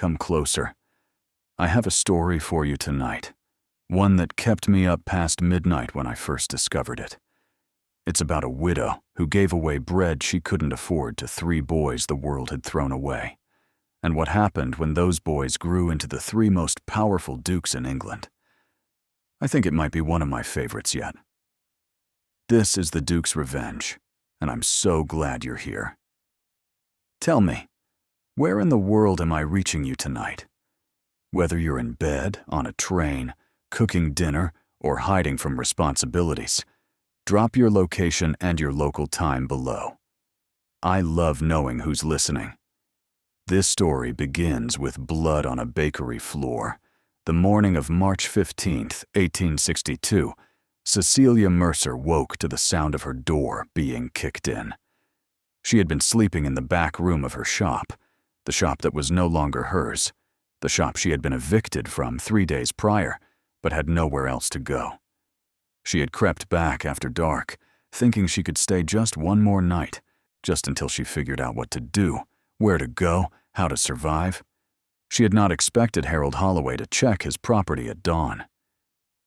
come closer. I have a story for you tonight, one that kept me up past midnight when I first discovered it. It's about a widow who gave away bread she couldn't afford to 3 boys the world had thrown away, and what happened when those boys grew into the 3 most powerful dukes in England. I think it might be one of my favorites yet. This is the Duke's Revenge, and I'm so glad you're here. Tell me, where in the world am I reaching you tonight? Whether you're in bed, on a train, cooking dinner, or hiding from responsibilities, drop your location and your local time below. I love knowing who's listening. This story begins with blood on a bakery floor. The morning of March 15th, 1862, Cecilia Mercer woke to the sound of her door being kicked in. She had been sleeping in the back room of her shop, the shop that was no longer hers, the shop she had been evicted from 3 days prior, but had nowhere else to go. She had crept back after dark, thinking she could stay just one more night, just until she figured out what to do, where to go, how to survive. She had not expected Harold Holloway to check his property at dawn.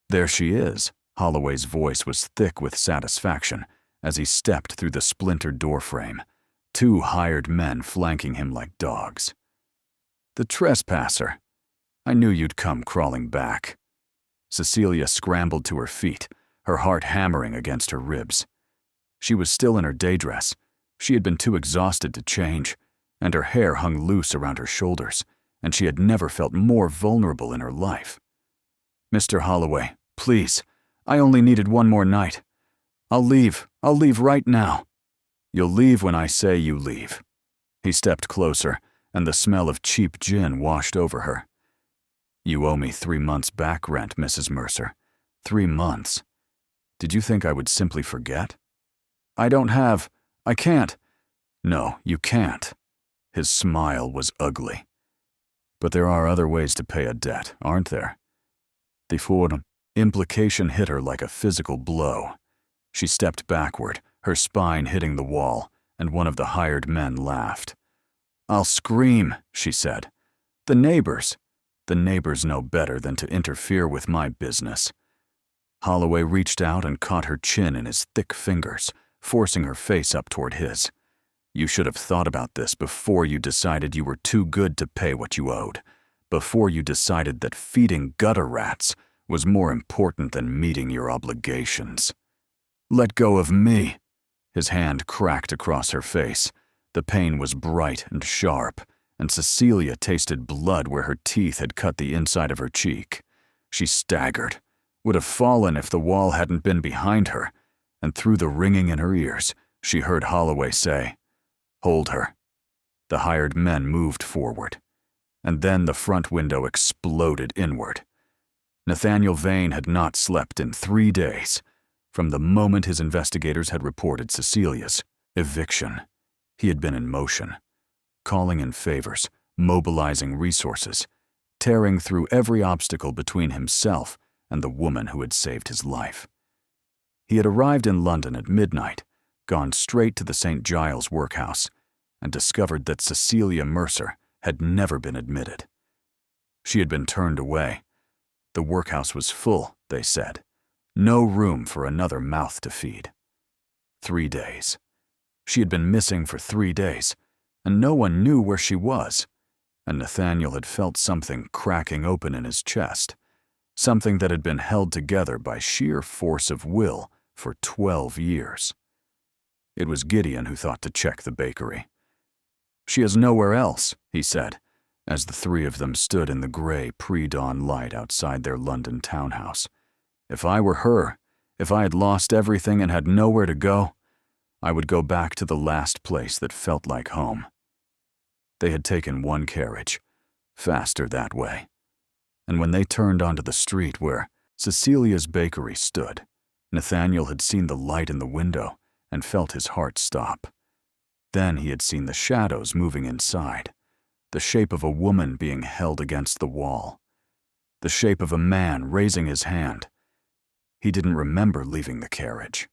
There she is. Holloway's voice was thick with satisfaction as he stepped through the splintered doorframe, 2 hired men flanking him like dogs. The trespasser. I knew you'd come crawling back. Cecilia scrambled to her feet, her heart hammering against her ribs. She was still in her day dress. She had been too exhausted to change, and her hair hung loose around her shoulders, and she had never felt more vulnerable in her life. Mr. Holloway, please, I only needed one more night. I'll leave right now. You'll leave when I say you leave. He stepped closer, and the smell of cheap gin washed over her. You owe me 3 months back rent, Mrs. Mercer. 3 months. Did you think I would simply forget? I can't. No, you can't. His smile was ugly. But there are other ways to pay a debt, aren't there? The implication hit her like a physical blow. She stepped backward, her spine hitting the wall, and one of the hired men laughed. I'll scream, she said. The neighbors know better than to interfere with my business. Holloway reached out and caught her chin in his thick fingers, forcing her face up toward his. You should have thought about this before you decided you were too good to pay what you owed, before you decided that feeding gutter rats was more important than meeting your obligations. Let go of me. His hand cracked across her face. The pain was bright and sharp, and Cecilia tasted blood where her teeth had cut the inside of her cheek. She staggered, would have fallen if the wall hadn't been behind her, and through the ringing in her ears, she heard Holloway say, Hold her. The hired men moved forward, and then the front window exploded inward. Nathaniel Vane had not slept in 3 days, from the moment his investigators had reported Cecilia's eviction. He had been in motion, calling in favors, mobilizing resources, tearing through every obstacle between himself and the woman who had saved his life. He had arrived in London at midnight, gone straight to the St. Giles workhouse, and discovered that Cecilia Mercer had never been admitted. She had been turned away. The workhouse was full, they said. No room for another mouth to feed. 3 days. She had been missing for 3 days, and no one knew where she was, and Nathaniel had felt something cracking open in his chest, something that had been held together by sheer force of will for 12 years. It was Gideon who thought to check the bakery. She has nowhere else, he said, as the 3 of them stood in the gray pre-dawn light outside their London townhouse. If I were her, if I had lost everything and had nowhere to go, I would go back to the last place that felt like home. They had taken 1 carriage, faster that way, and when they turned onto the street where Cecilia's bakery stood, Nathaniel had seen the light in the window and felt his heart stop. Then he had seen the shadows moving inside, the shape of a woman being held against the wall, the shape of a man raising his hand. He didn't remember leaving the carriage,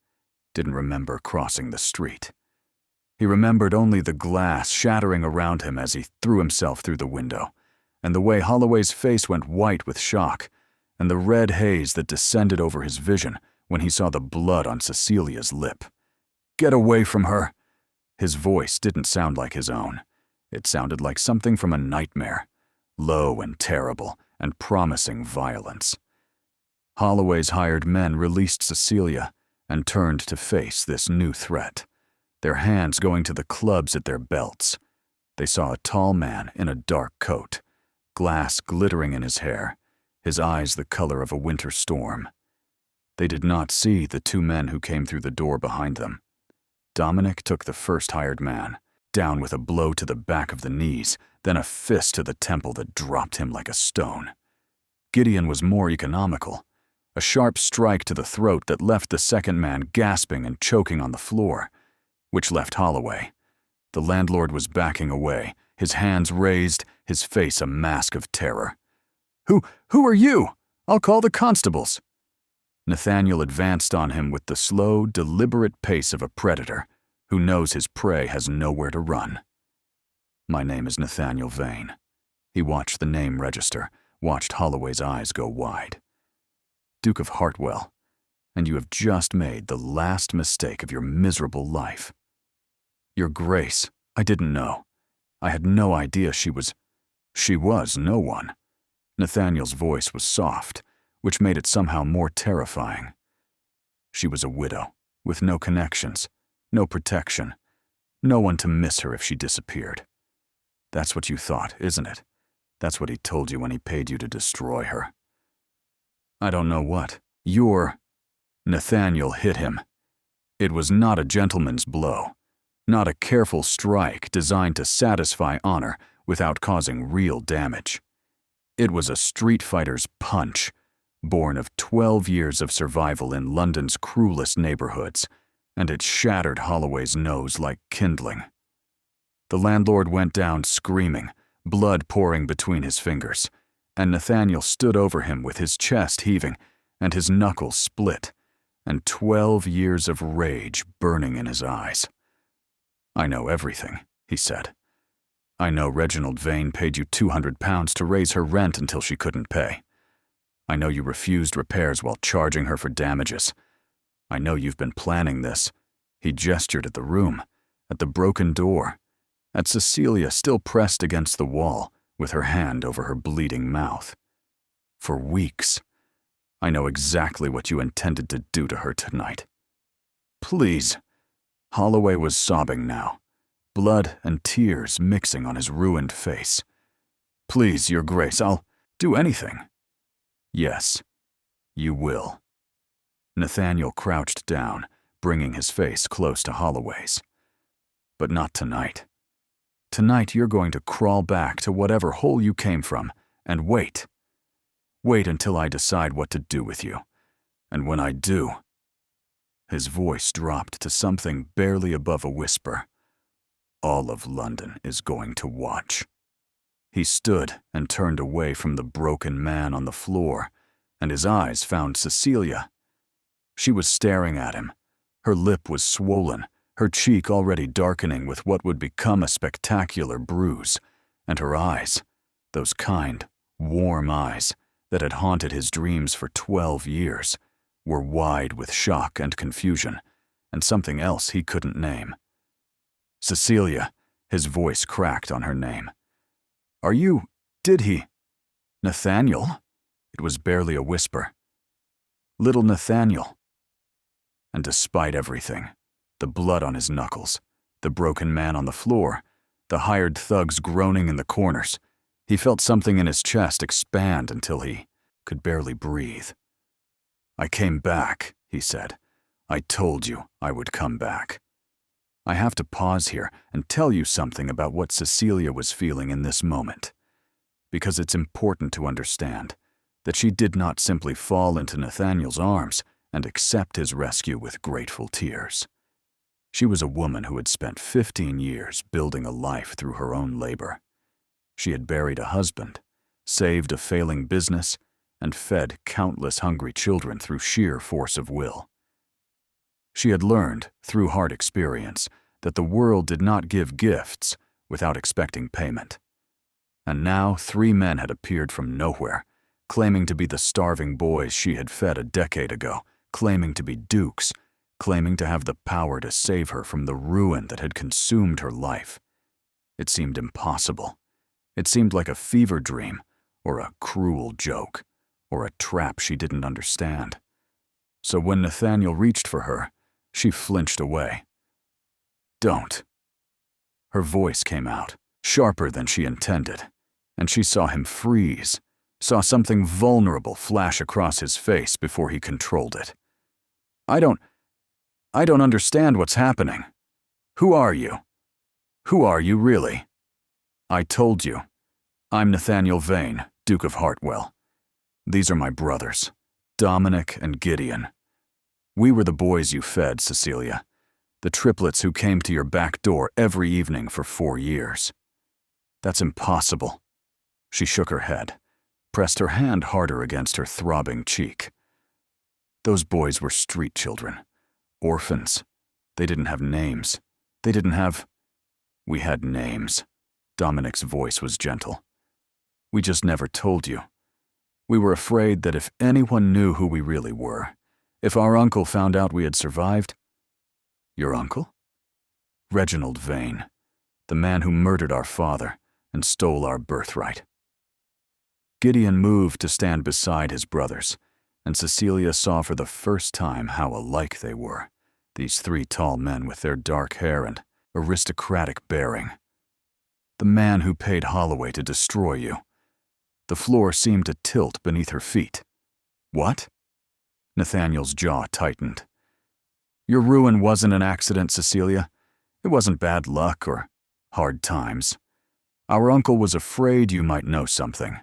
didn't remember crossing the street. He remembered only the glass shattering around him as he threw himself through the window, and the way Holloway's face went white with shock, and the red haze that descended over his vision when he saw the blood on Cecilia's lip. "Get away from her!" His voice didn't sound like his own. It sounded like something from a nightmare, low and terrible, and promising violence. Holloway's hired men released Cecilia and turned to face this new threat, their hands going to the clubs at their belts. They saw a tall man in a dark coat, glass glittering in his hair, his eyes the color of a winter storm. They did not see the two men who came through the door behind them. Dominic took the first hired man, down with a blow to the back of the knees, then a fist to the temple that dropped him like a stone. Gideon was more economical, a sharp strike to the throat that left the second man gasping and choking on the floor, which left Holloway. The landlord was backing away, his hands raised, his face a mask of terror. Who are you? I'll call the constables." Nathaniel advanced on him with the slow, deliberate pace of a predator who knows his prey has nowhere to run. "My name is Nathaniel Vane." He watched the name register, watched Holloway's eyes go wide. "Duke of Hartwell, and you have just made the last mistake of your miserable life." "Your Grace, I didn't know. I had no idea she was no one." Nathaniel's voice was soft, which made it somehow more terrifying. "She was a widow, with no connections, no protection, no one to miss her if she disappeared. That's what you thought, isn't it? That's what he told you when he paid you to destroy her." "I don't know what. Nathaniel hit him. It was not a gentleman's blow, not a careful strike designed to satisfy honor without causing real damage. It was a street fighter's punch, born of 12 years of survival in London's cruelest neighborhoods, and it shattered Holloway's nose like kindling. The landlord went down screaming, blood pouring between his fingers, and Nathaniel stood over him with his chest heaving and his knuckles split, and 12 years of rage burning in his eyes. "I know everything," he said. "I know Reginald Vane paid you £200 to raise her rent until she couldn't pay. I know you refused repairs while charging her for damages. I know you've been planning this." He gestured at the room, at the broken door, at Cecilia still pressed against the wall with her hand over her bleeding mouth. "For weeks. I know exactly what you intended to do to her tonight." "Please." Holloway was sobbing now, blood and tears mixing on his ruined face. "Please, Your Grace, I'll do anything." "Yes, you will." Nathaniel crouched down, bringing his face close to Holloway's. "But not tonight. Tonight you're going to crawl back to whatever hole you came from and wait. Wait until I decide what to do with you. And when I do—" His voice dropped to something barely above a whisper. "All of London is going to watch." He stood and turned away from the broken man on the floor, and his eyes found Cecilia. She was staring at him. Her lip was swollen, her cheek already darkening with what would become a spectacular bruise, and her eyes, those kind, warm eyes that had haunted his dreams for 12 years, were wide with shock and confusion, and something else he couldn't name. "Cecilia," his voice cracked on her name. Did he?" "Nathaniel?" It was barely a whisper. "Little Nathaniel." And despite everything, the blood on his knuckles, the broken man on the floor, the hired thugs groaning in the corners, he felt something in his chest expand until he could barely breathe. "I came back," he said. "I told you I would come back." I have to pause here and tell you something about what Cecilia was feeling in this moment, because it's important to understand that she did not simply fall into Nathaniel's arms and accept his rescue with grateful tears. She was a woman who had spent 15 years building a life through her own labor. She had buried a husband, saved a failing business, and fed countless hungry children through sheer force of will. She had learned, through hard experience, that the world did not give gifts without expecting payment. And now 3 men had appeared from nowhere, claiming to be the starving boys she had fed a decade ago, claiming to be dukes, claiming to have the power to save her from the ruin that had consumed her life. It seemed impossible. It seemed like a fever dream, or a cruel joke, or a trap she didn't understand. So when Nathaniel reached for her, she flinched away. "Don't." Her voice came out, sharper than she intended, and she saw him freeze, saw something vulnerable flash across his face before he controlled it. I don't understand what's happening. Who are you? Who are you, really?" "I told you. I'm Nathaniel Vane, Duke of Hartwell. These are my brothers, Dominic and Gideon. We were the boys you fed, Cecilia, the triplets who came to your back door every evening for 4 years." "That's impossible." She shook her head, pressed her hand harder against her throbbing cheek. "Those boys were street children, orphans. They didn't have names. They didn't have—" "We had names." Dominic's voice was gentle. "We just never told you. We were afraid that if anyone knew who we really were, if our uncle found out we had survived—" "Your uncle?" "Reginald Vane, the man who murdered our father and stole our birthright." Gideon moved to stand beside his brothers, and Cecilia saw for the first time how alike they were, these 3 tall men with their dark hair and aristocratic bearing. "The man who paid Holloway to destroy you." The floor seemed to tilt beneath her feet. "What?" Nathaniel's jaw tightened. "Your ruin wasn't an accident, Cecilia. It wasn't bad luck or hard times. Our uncle was afraid you might know something,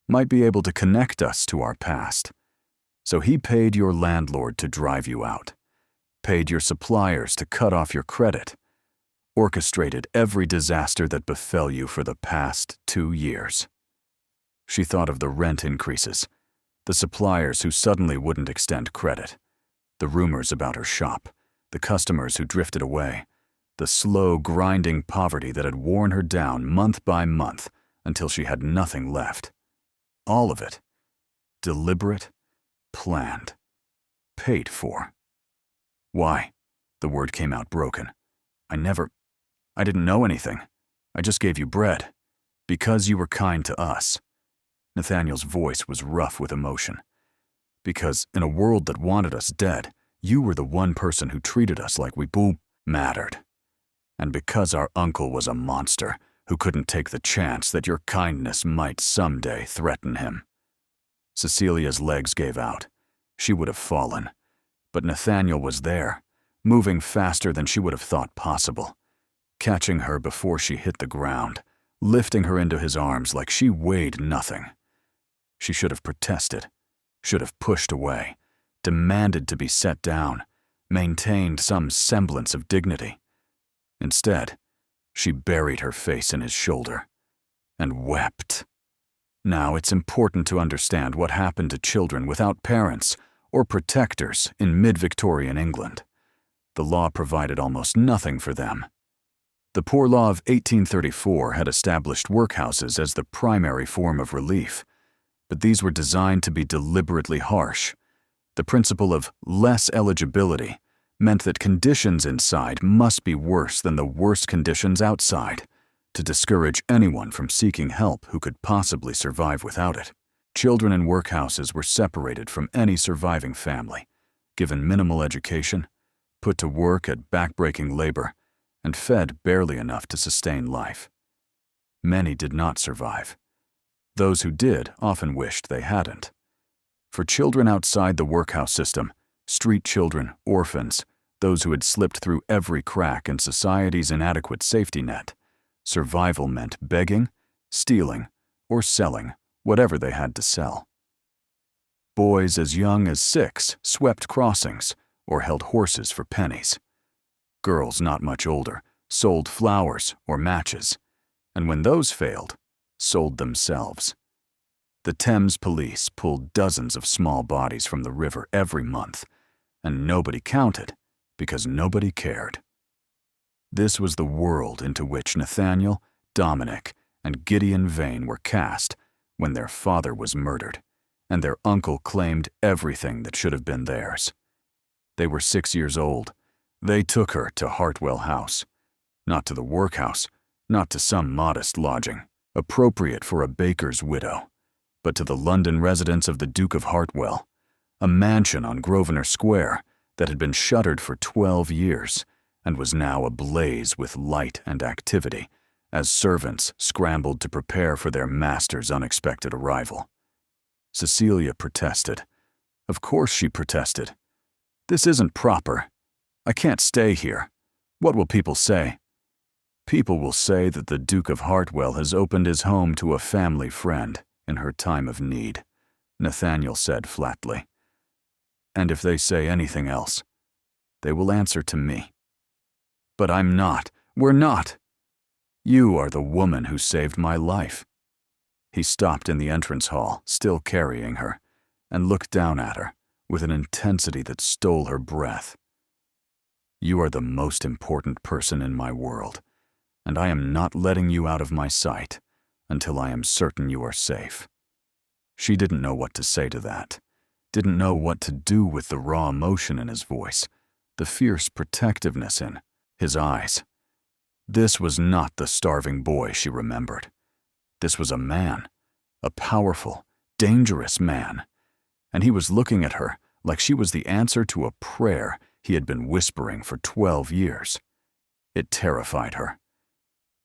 might be able to connect us to our past. So he paid your landlord to drive you out, paid your suppliers to cut off your credit, orchestrated every disaster that befell you for the past 2 years. She thought of the rent increases, the suppliers who suddenly wouldn't extend credit, the rumors about her shop, the customers who drifted away, the slow, grinding poverty that had worn her down month by month until she had nothing left. All of it. Deliberate, planned, paid for. "Why?" The word came out broken. I didn't know anything. I just gave you bread. Because you were kind to us." Nathaniel's voice was rough with emotion. "Because in a world that wanted us dead, you were the one person who treated us like we mattered. And because our uncle was a monster who couldn't take the chance that your kindness might someday threaten him." Cecilia's legs gave out. She would have fallen. But Nathaniel was there, moving faster than she would have thought possible, catching her before she hit the ground, lifting her into his arms like she weighed nothing. She should have protested, should have pushed away, demanded to be set down, maintained some semblance of dignity. Instead, she buried her face in his shoulder and wept. Now it's important to understand what happened to children without parents or protectors in mid-Victorian England. The law provided almost nothing for them. The Poor Law of 1834 had established workhouses as the primary form of relief, but these were designed to be deliberately harsh. The principle of less eligibility meant that conditions inside must be worse than the worst conditions outside, to discourage anyone from seeking help who could possibly survive without it. Children in workhouses were separated from any surviving family, given minimal education, put to work at backbreaking labor, and fed barely enough to sustain life. Many did not survive. Those who did often wished they hadn't. For children outside the workhouse system, street children, orphans, those who had slipped through every crack in society's inadequate safety net, survival meant begging, stealing, or selling whatever they had to sell. Boys as young as 6 swept crossings or held horses for pennies. Girls not much older sold flowers or matches, and when those failed, sold themselves. The Thames police pulled dozens of small bodies from the river every month, and nobody counted because nobody cared. This was the world into which Nathaniel, Dominic, and Gideon Vane were cast when their father was murdered, and their uncle claimed everything that should have been theirs. They were 6 years old. They took her to Hartwell House, not to the workhouse, not to some modest lodging, appropriate for a baker's widow, but to the London residence of the Duke of Hartwell, a mansion on Grosvenor Square that had been shuttered for 12 years and was now ablaze with light and activity as servants scrambled to prepare for their master's unexpected arrival. Cecilia protested. Of course she protested. "This isn't proper. I can't stay here. What will people say?" "People will say that the Duke of Hartwell has opened his home to a family friend in her time of need," Nathaniel said flatly. "And if they say anything else, they will answer to me." "But I'm not. We're not. You are the woman who saved my life." He stopped in the entrance hall, still carrying her, and looked down at her with an intensity that stole her breath. "You are the most important person in my world, and I am not letting you out of my sight until I am certain you are safe." She didn't know what to say to that, didn't know what to do with the raw emotion in his voice, the fierce protectiveness in his eyes. This was not the starving boy she remembered. This was a man, a powerful, dangerous man, and he was looking at her like she was the answer to a prayer he had been whispering for 12 years. It terrified her.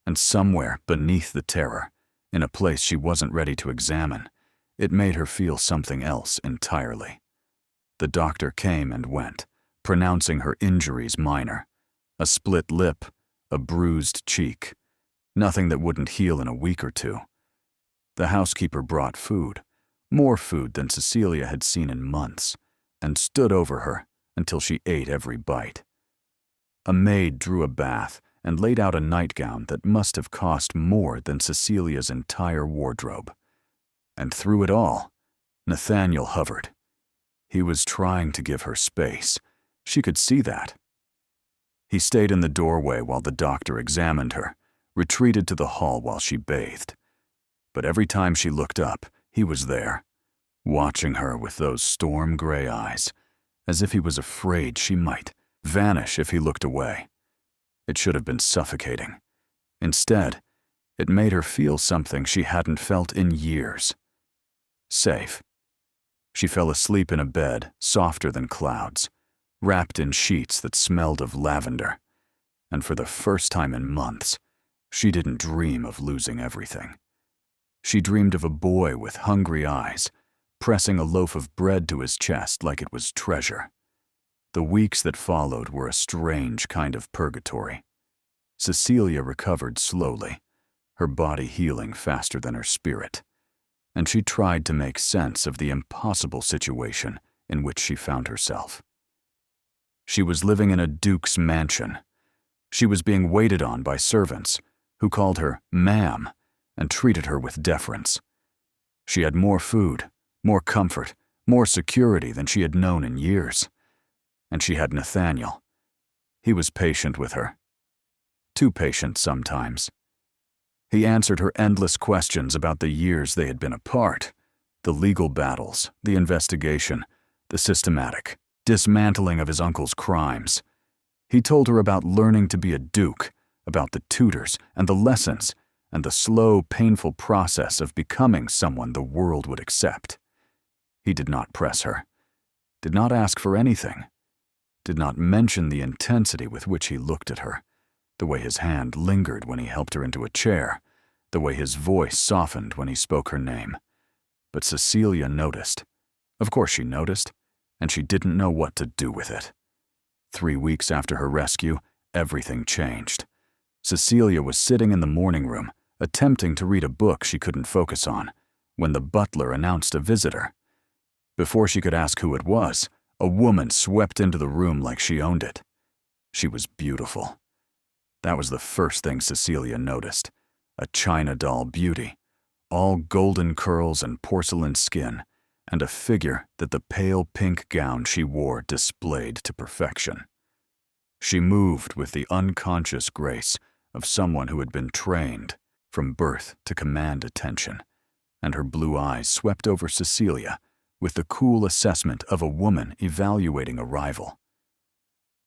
And somewhere beneath the terror, in a place she wasn't ready to examine, it made her feel something else entirely. The doctor came and went, pronouncing her injuries minor. A split lip, a bruised cheek, nothing that wouldn't heal in a week or two. The housekeeper brought food, more food than Cecilia had seen in months, and stood over her until she ate every bite. A maid drew a bath and laid out a nightgown that must have cost more than Cecilia's entire wardrobe. And through it all, Nathaniel hovered. He was trying to give her space. She could see that. He stayed in the doorway while the doctor examined her, retreated to the hall while she bathed. But every time she looked up, he was there, watching her with those storm-gray eyes, as if he was afraid she might vanish if he looked away. It should have been suffocating. Instead, it made her feel something she hadn't felt in years. Safe. She fell asleep in a bed softer than clouds, wrapped in sheets that smelled of lavender, and for the first time in months, she didn't dream of losing everything. She dreamed of a boy with hungry eyes, pressing a loaf of bread to his chest like it was treasure. The weeks that followed were a strange kind of purgatory. Cecilia recovered slowly, her body healing faster than her spirit, and she tried to make sense of the impossible situation in which she found herself. She was living in a duke's mansion. She was being waited on by servants who called her ma'am and treated her with deference. She had more food, more comfort, more security than she had known in years. And she had Nathaniel. He was patient with her. Too patient sometimes. He answered her endless questions about the years they had been apart, the legal battles, the investigation, the systematic dismantling of his uncle's crimes. He told her about learning to be a duke, about the tutors and the lessons, and the slow, painful process of becoming someone the world would accept. He did not press her, did not ask for anything, did not mention the intensity with which he looked at her, the way his hand lingered when he helped her into a chair, the way his voice softened when he spoke her name. But Cecilia noticed. Of course she noticed, and she didn't know what to do with it. 3 weeks after her rescue, everything changed. Cecilia was sitting in the morning room, attempting to read a book she couldn't focus on, when the butler announced a visitor. Before she could ask who it was, a woman swept into the room like she owned it. She was beautiful. That was the first thing Cecilia noticed. A China doll beauty, all golden curls and porcelain skin, and a figure that the pale pink gown she wore displayed to perfection. She moved with the unconscious grace of someone who had been trained from birth to command attention, and her blue eyes swept over Cecilia with the cool assessment of a woman evaluating a rival.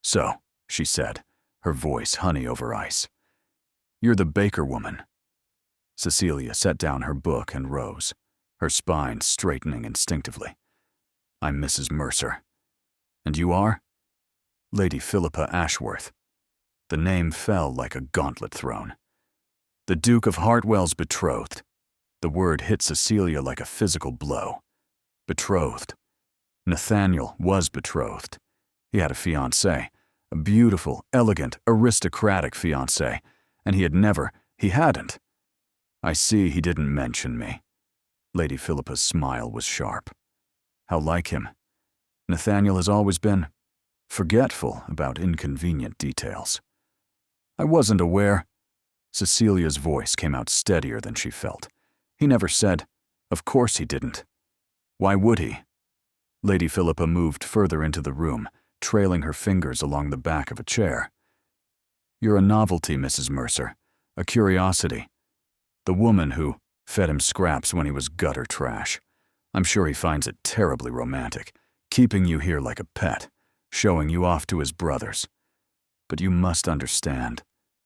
"So," she said, her voice honey over ice, "you're the baker woman." Cecilia set down her book and rose, her spine straightening instinctively. "I'm Mrs. Mercer. And you are?" "Lady Philippa Ashworth." The name fell like a gauntlet thrown. The Duke of Hartwell's betrothed. The word hit Cecilia like a physical blow. Betrothed. Nathaniel was betrothed. He had a fiancée, a beautiful, elegant, aristocratic fiancée, and he hadn't. "I see he didn't mention me." Lady Philippa's smile was sharp. "How like him? Nathaniel has always been forgetful about inconvenient details." "I wasn't aware." Cecilia's voice came out steadier than she felt. "He never said, 'Of course he didn't.'" "Why would he?" Lady Philippa moved further into the room, trailing her fingers along the back of a chair. "You're a novelty, Mrs. Mercer, a curiosity. The woman who fed him scraps when he was gutter trash. I'm sure he finds it terribly romantic, keeping you here like a pet, showing you off to his brothers. But you must understand."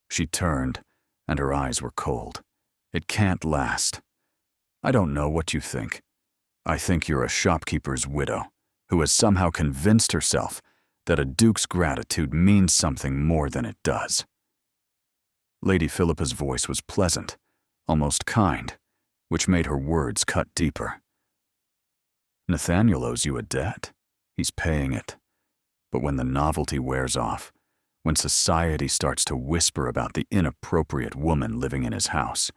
She turned, and her eyes were cold. "It can't last. I don't know what you think. I think you're a shopkeeper's widow who has somehow convinced herself that a duke's gratitude means something more than it does." Lady Philippa's voice was pleasant, almost kind, which made her words cut deeper. "Nathaniel owes you a debt. He's paying it. But when the novelty wears off, when society starts to whisper about the inappropriate woman living in his house,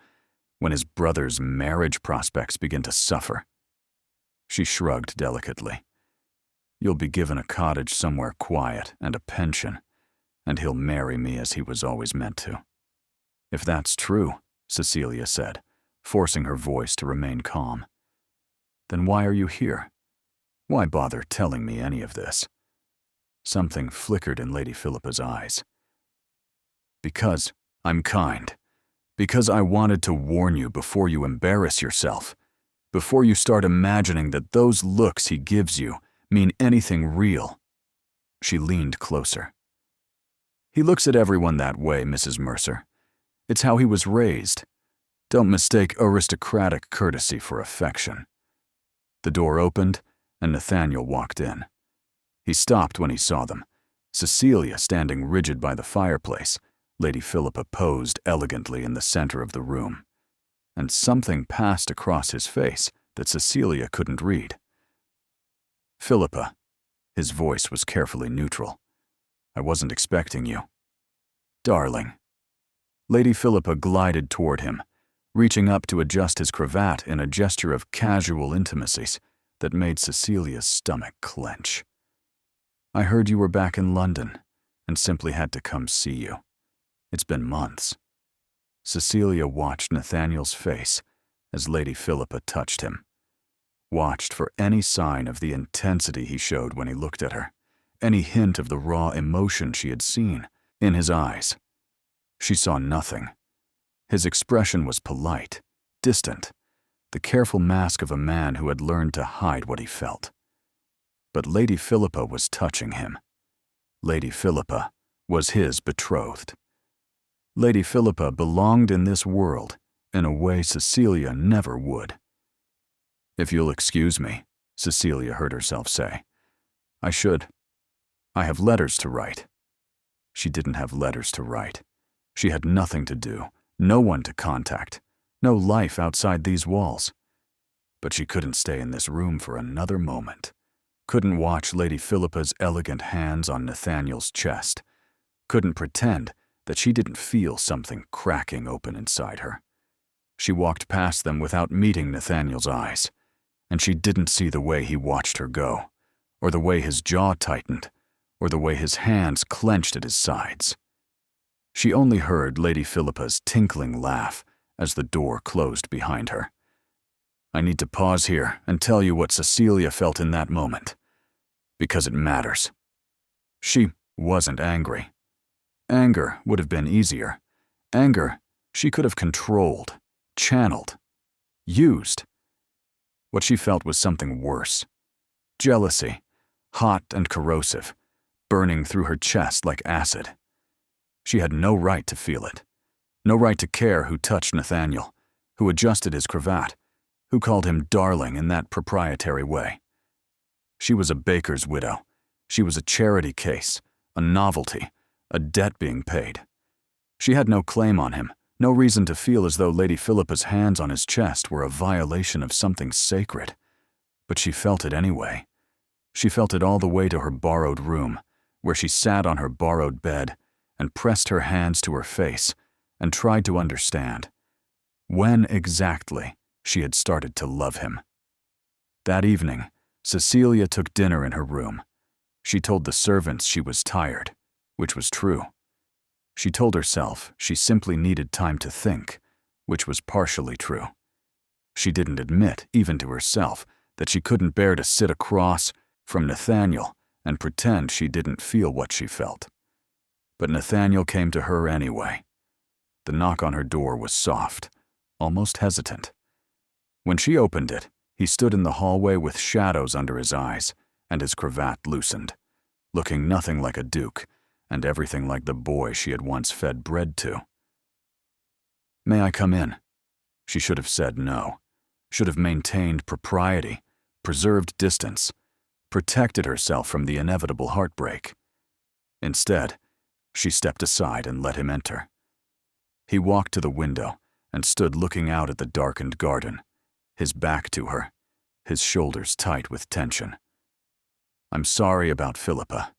when his brother's marriage prospects begin to suffer," she shrugged delicately, "you'll be given a cottage somewhere quiet and a pension, and he'll marry me as he was always meant to." "If that's true," Cecilia said, forcing her voice to remain calm, "then why are you here? Why bother telling me any of this?" Something flickered in Lady Philippa's eyes. "Because I'm kind. Because I wanted to warn you before you embarrass yourself, before you start imagining that those looks he gives you mean anything real." She leaned closer. "He looks at everyone that way, Mrs. Mercer. It's how he was raised. Don't mistake aristocratic courtesy for affection." The door opened, and Nathaniel walked in. He stopped when he saw them, Cecilia standing rigid by the fireplace. Lady Philippa posed elegantly in the center of the room, and something passed across his face that Cecilia couldn't read. "Philippa," his voice was carefully neutral, "I wasn't expecting you." "Darling." Lady Philippa glided toward him, reaching up to adjust his cravat in a gesture of casual intimacies that made Cecilia's stomach clench. "I heard you were back in London and simply had to come see you. It's been months." Cecilia watched Nathaniel's face as Lady Philippa touched him, watched for any sign of the intensity he showed when he looked at her, any hint of the raw emotion she had seen in his eyes. She saw nothing. His expression was polite, distant, the careful mask of a man who had learned to hide what he felt. But Lady Philippa was touching him. Lady Philippa was his betrothed. Lady Philippa belonged in this world in a way Cecilia never would. "If you'll excuse me," Cecilia heard herself say, "I have letters to write." She didn't have letters to write. She had nothing to do, no one to contact, no life outside these walls. But she couldn't stay in this room for another moment. Couldn't watch Lady Philippa's elegant hands on Nathaniel's chest. Couldn't pretend that she didn't feel something cracking open inside her. She walked past them without meeting Nathaniel's eyes, and she didn't see the way he watched her go, or the way his jaw tightened, or the way his hands clenched at his sides. She only heard Lady Philippa's tinkling laugh as the door closed behind her. I need to pause here and tell you what Cecilia felt in that moment, because it matters. She wasn't angry. Anger would have been easier. Anger She could have controlled, channeled, used. What she felt was something worse. Jealousy, hot and corrosive, burning through her chest like acid. She had no right to feel it. No right to care who touched Nathaniel, who adjusted his cravat, who called him darling in that proprietary way. She was a baker's widow. She was a charity case, a novelty, a debt being paid. She had no claim on him, no reason to feel as though Lady Philippa's hands on his chest were a violation of something sacred. But she felt it anyway. She felt it all the way to her borrowed room, where she sat on her borrowed bed and pressed her hands to her face and tried to understand when exactly she had started to love him. That evening, Cecilia took dinner in her room. She told the servants she was tired, which was true. She told herself she simply needed time to think, which was partially true. She didn't admit, even to herself, that she couldn't bear to sit across from Nathaniel and pretend she didn't feel what she felt. But Nathaniel came to her anyway. The knock on her door was soft, almost hesitant. When she opened it, he stood in the hallway with shadows under his eyes and his cravat loosened, looking nothing like a duke and everything like the boy she had once fed bread to. "May I come in?" She should have said no, should have maintained propriety, preserved distance, protected herself from the inevitable heartbreak. Instead, she stepped aside and let him enter. He walked to the window and stood looking out at the darkened garden, his back to her, his shoulders tight with tension. "I'm sorry about Philippa.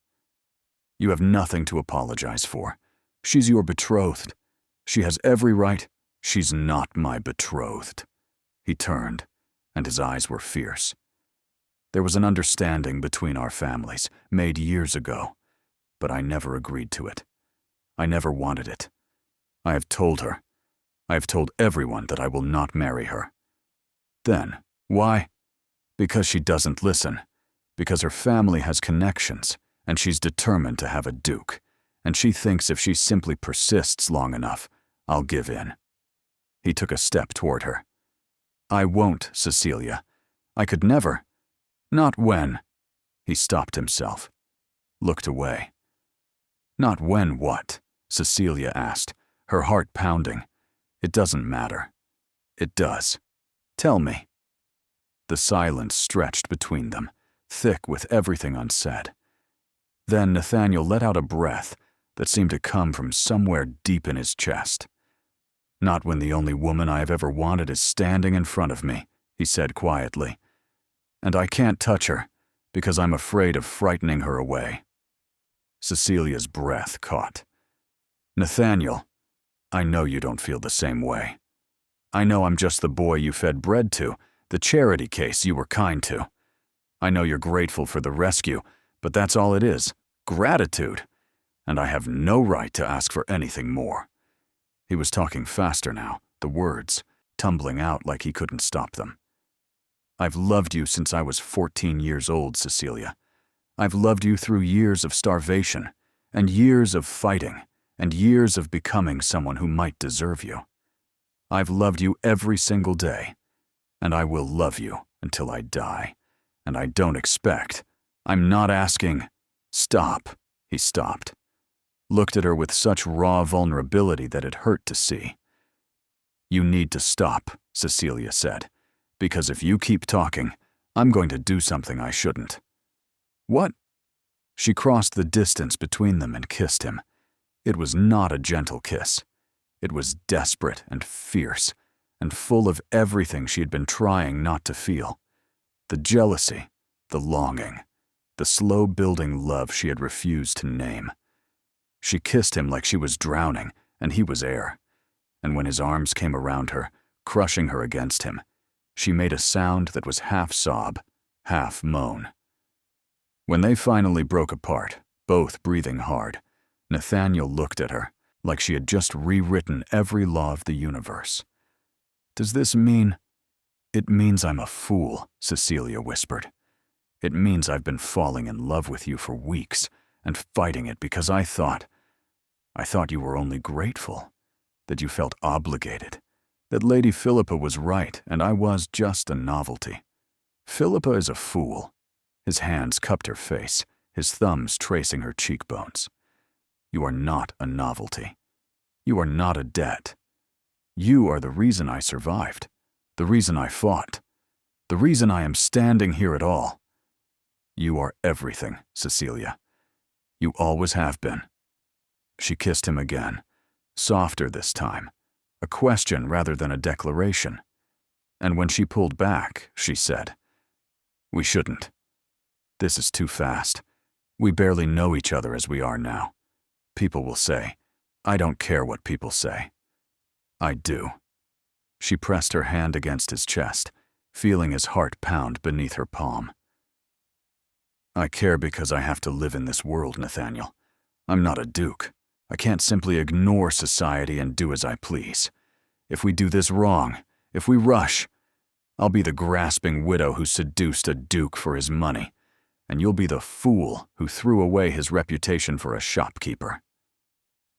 You have nothing to apologize for. She's your betrothed. She has every right. She's not my betrothed." He turned, and his eyes were fierce. "There was an understanding between our families, made years ago, but I never agreed to it. I never wanted it. I have told her. I have told everyone that I will not marry her." "Then, why?" "Because she doesn't listen. Because her family has connections, and she's determined to have a duke, and she thinks if she simply persists long enough, I'll give in." He took a step toward her. "I won't, Cecilia. I could never. Not when." He stopped himself, looked away. "Not when what?" Cecilia asked, her heart pounding. "It doesn't matter." "It does. Tell me." The silence stretched between them, thick with everything unsaid. Then Nathaniel let out a breath that seemed to come from somewhere deep in his chest. "Not when the only woman I have ever wanted is standing in front of me," he said quietly. "And I can't touch her, because I'm afraid of frightening her away." Cecilia's breath caught. "Nathaniel, I know you don't feel the same way. I know I'm just the boy you fed bread to, the charity case you were kind to. I know you're grateful for the rescue, but that's all it is, gratitude, and I have no right to ask for anything more." He was talking faster now, the words tumbling out like he couldn't stop them. "I've loved you since I was 14 years old, Cecilia. I've loved you through years of starvation, and years of fighting, and years of becoming someone who might deserve you. I've loved you every single day, and I will love you until I die. And I don't expect, I'm not asking—" "Stop." He stopped, looked at her with such raw vulnerability that it hurt to see. "You need to stop," Cecilia said, "because if you keep talking, I'm going to do something I shouldn't." "What?" She crossed the distance between them and kissed him. It was not a gentle kiss. It was desperate and fierce, and full of everything she had been trying not to feel. The jealousy, the longing, the slow-building love she had refused to name. She kissed him like she was drowning, and he was air. And when his arms came around her, crushing her against him, she made a sound that was half sob, half moan. When they finally broke apart, both breathing hard, Nathaniel looked at her like she had just rewritten every law of the universe. "Does this mean—" "It means I'm a fool," Cecilia whispered. "It means I've been falling in love with you for weeks and fighting it because I thought you were only grateful. that you felt obligated, that Lady Philippa was right and I was just a novelty. Philippa is a fool. His hands cupped her face, his thumbs tracing her cheekbones. You are not a novelty. You are not a debt. You are the reason I survived, the reason I fought, the reason I am standing here at all. You are everything, Cecilia. You always have been. She kissed him again, softer this time, a question rather than a declaration. And when she pulled back, she said, "We shouldn't. This is too fast. We barely know each other as we are now. People will say, I don't care what people say. I do." She pressed her hand against his chest, feeling his heart pound beneath her palm. "I care because I have to live in this world, Nathaniel. I'm not a duke. I can't simply ignore society and do as I please. If we do this wrong, if we rush, I'll be the grasping widow who seduced a duke for his money, and you'll be the fool who threw away his reputation for a shopkeeper."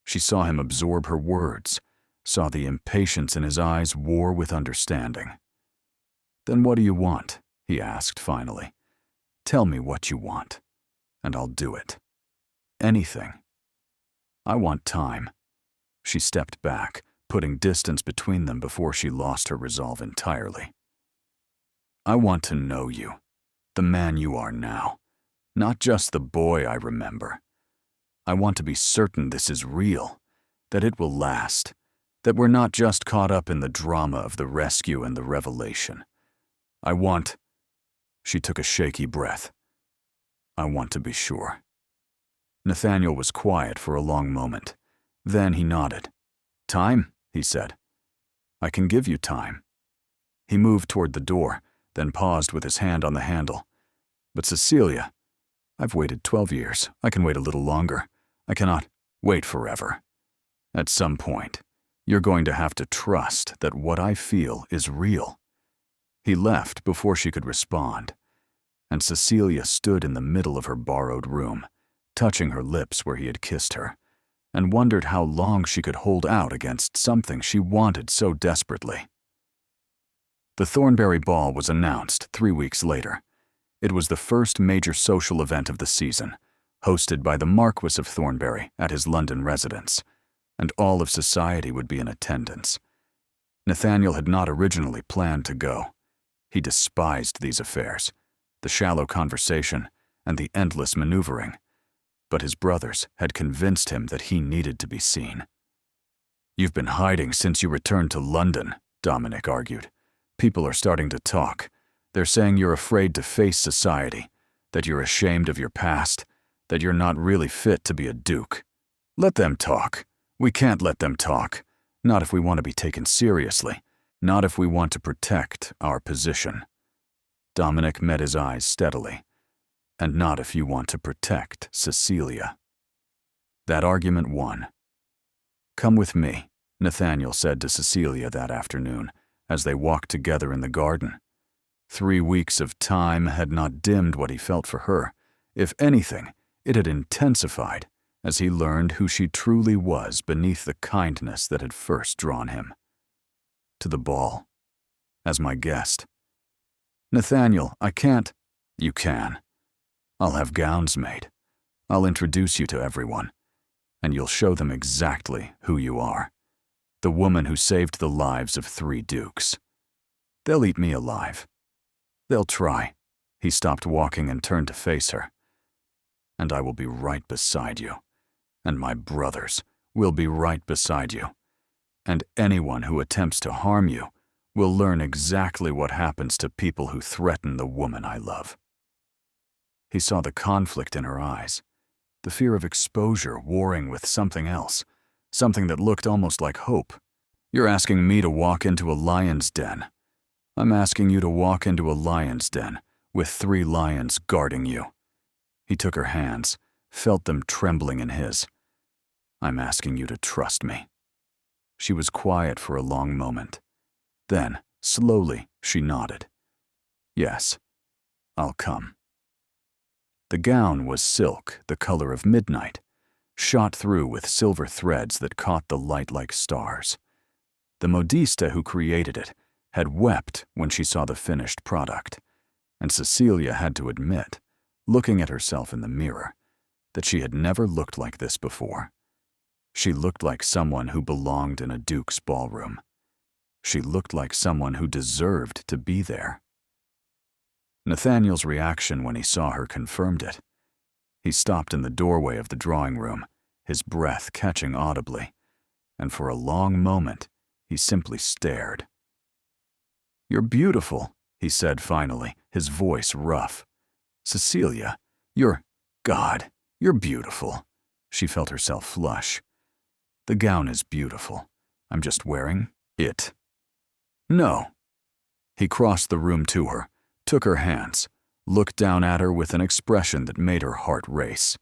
She saw him absorb her words, saw the impatience in his eyes war with understanding. "Then what do you want?" he asked finally. "Tell me what you want, and I'll do it. Anything." "I want time." She stepped back, putting distance between them before she lost her resolve entirely. "I want to know you, the man you are now, not just the boy I remember. I want to be certain this is real, that it will last, that we're not just caught up in the drama of the rescue and the revelation. I want—" She took a shaky breath. "I want to be sure." Nathaniel was quiet for a long moment. Then he nodded. "Time?" he said. "I can give you time." He moved toward the door, then paused with his hand on the handle. "But Cecilia, I've waited 12 years. I can wait a little longer. I cannot wait forever. At some point, you're going to have to trust that what I feel is real." He left before she could respond, and Cecilia stood in the middle of her borrowed room, touching her lips where he had kissed her, and wondered how long she could hold out against something she wanted so desperately. The Thornbury Ball was announced 3 weeks later. It was the first major social event of the season, hosted by the Marquis of Thornbury at his London residence, and all of society would be in attendance. Nathaniel had not originally planned to go. He despised these affairs, the shallow conversation and the endless maneuvering, but his brothers had convinced him that he needed to be seen. "You've been hiding since you returned to London," Dominic argued. "People are starting to talk. They're saying you're afraid to face society, that you're ashamed of your past, that you're not really fit to be a duke. Let them talk. We can't let them talk. Not if we want to be taken seriously. Not if we want to protect our position." Dominic met his eyes steadily. "And not if you want to protect Cecilia." That argument won. "Come with me," Nathaniel said to Cecilia that afternoon, as they walked together in the garden. 3 weeks of time had not dimmed what he felt for her. If anything, it had intensified as he learned who she truly was beneath the kindness that had first drawn him. "To the ball. As my guest." "Nathaniel, I can't." "You can. I'll have gowns made. I'll introduce you to everyone, and you'll show them exactly who you are. The woman who saved the lives of 3 dukes. They'll eat me alive. They'll try." He stopped walking and turned to face her. "And I will be right beside you. And my brothers will be right beside you. And anyone who attempts to harm you will learn exactly what happens to people who threaten the woman I love." He saw the conflict in her eyes, the fear of exposure warring with something else, something that looked almost like hope. "You're asking me to walk into a lion's den. I'm asking you to walk into a lion's den with 3 lions guarding you." He took her hands, felt them trembling in his. "I'm asking you to trust me." She was quiet for a long moment. Then, slowly, she nodded. "Yes, I'll come." The gown was silk, the color of midnight. shot through with silver threads that caught the light like stars. The modista who created it had wept when she saw the finished product, and Cecilia had to admit, looking at herself in the mirror, that she had never looked like this before. She looked like someone who belonged in a duke's ballroom. She looked like someone who deserved to be there. Nathaniel's reaction when he saw her confirmed it. He stopped in the doorway of the drawing room, his breath catching audibly, and for a long moment he simply stared. "You're beautiful," he said finally, his voice rough. "Cecilia, God, you're beautiful." She felt herself flush. "The gown is beautiful. I'm just wearing it." "No." He crossed the room to her, took her hands, looked down at her with an expression that made her heart race.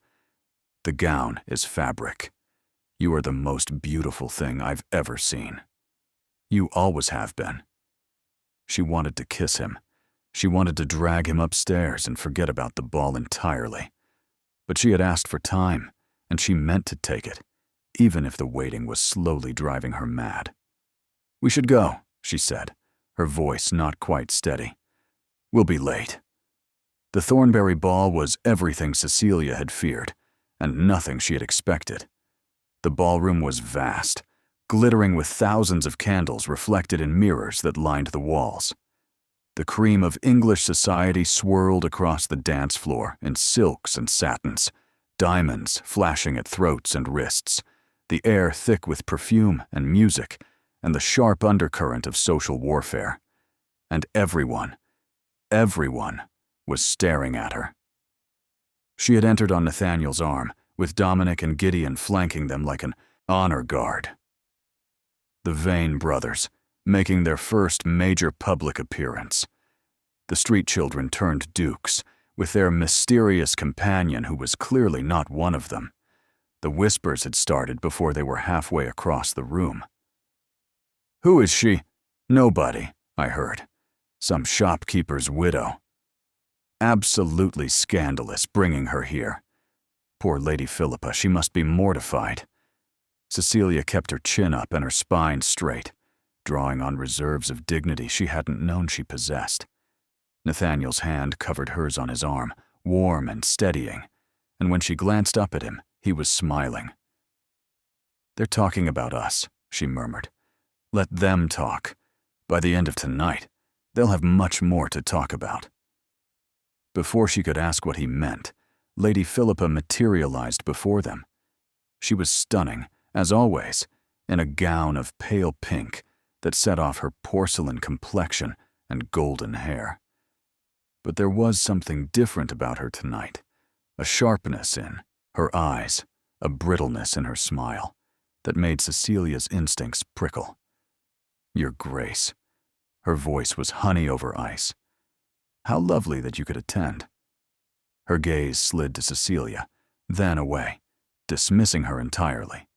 "The gown is fabric. You are the most beautiful thing I've ever seen. You always have been." She wanted to kiss him. She wanted to drag him upstairs and forget about the ball entirely. But she had asked for time, and she meant to take it, even if the waiting was slowly driving her mad. "We should go," she said, her voice not quite steady. "We'll be late." The Thornbury ball was everything Cecilia had feared, and nothing she had expected. The ballroom was vast, glittering with thousands of candles reflected in mirrors that lined the walls. The cream of English society swirled across the dance floor in silks and satins, diamonds flashing at throats and wrists, the air thick with perfume and music, and the sharp undercurrent of social warfare. And everyone was staring at her. She had entered on Nathaniel's arm, with Dominic and Gideon flanking them like an honor guard. The Vane brothers, making their first major public appearance. The street children turned dukes, with their mysterious companion who was clearly not one of them. The whispers had started before they were halfway across the room. "Who is she?" "Nobody," I heard. "Some shopkeeper's widow. Absolutely scandalous bringing her here. Poor Lady Philippa, she must be mortified." Cecilia kept her chin up and her spine straight, drawing on reserves of dignity she hadn't known she possessed. Nathaniel's hand covered hers on his arm, warm and steadying, and when she glanced up at him, he was smiling. "They're talking about us," she murmured. "Let them talk. By the end of tonight, they'll have much more to talk about." Before she could ask what he meant, Lady Philippa materialized before them. She was stunning, as always, in a gown of pale pink that set off her porcelain complexion and golden hair. But there was something different about her tonight, a sharpness in her eyes, a brittleness in her smile, that made Cecilia's instincts prickle. "Your Grace." Her voice was honey over ice. "How lovely that you could attend." Her gaze slid to Cecilia, then away, dismissing her entirely.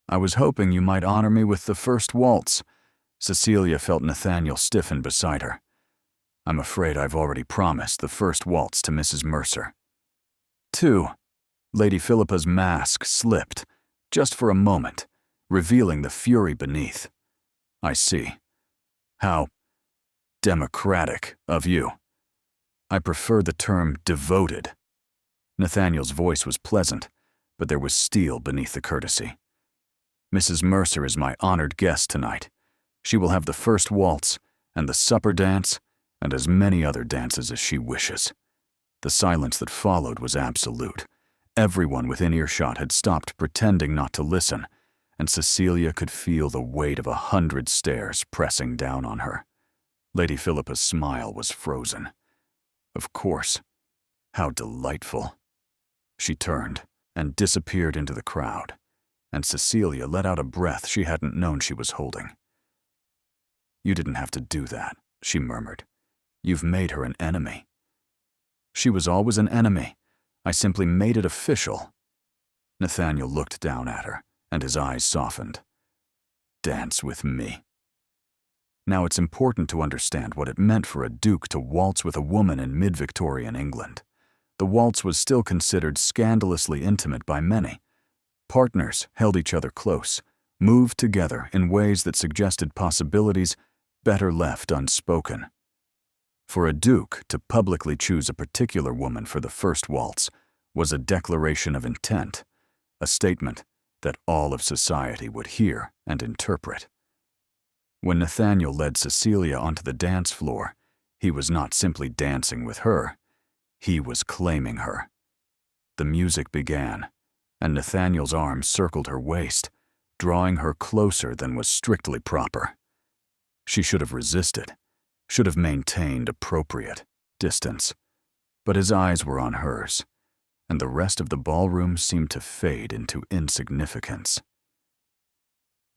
"I was hoping you might honor me with the first waltz." Cecilia felt Nathaniel stiffen beside her. "I'm afraid I've already promised the first waltz to Mrs. Mercer." 2. Lady Philippa's mask slipped, just for a moment, revealing the fury beneath. "I see. How democratic of you. I prefer the term devoted." Nathaniel's voice was pleasant, but there was steel beneath the courtesy. "Mrs. Mercer is my honored guest tonight. She will have the first waltz, and the supper dance, and as many other dances as she wishes." The silence that followed was absolute. Everyone within earshot had stopped pretending not to listen, and Cecilia could feel the weight of 100 stares pressing down on her. Lady Philippa's smile was frozen. Of course. How delightful. She turned and disappeared into the crowd, and Cecilia let out a breath she hadn't known she was holding. "You didn't have to do that," she murmured. "You've made her an enemy." "She was always an enemy. I simply made it official." Nathaniel looked down at her, and his eyes softened. "Dance with me." Now it's important to understand what it meant for a duke to waltz with a woman in mid-Victorian England. The waltz was still considered scandalously intimate by many. Partners held each other close, moved together in ways that suggested possibilities better left unspoken. For a duke to publicly choose a particular woman for the first waltz was a declaration of intent, a statement that all of society would hear and interpret. When Nathaniel led Cecilia onto the dance floor, he was not simply dancing with her, he was claiming her. The music began, and Nathaniel's arms circled her waist, drawing her closer than was strictly proper. She should have resisted, should have maintained appropriate distance, but his eyes were on hers, and the rest of the ballroom seemed to fade into insignificance.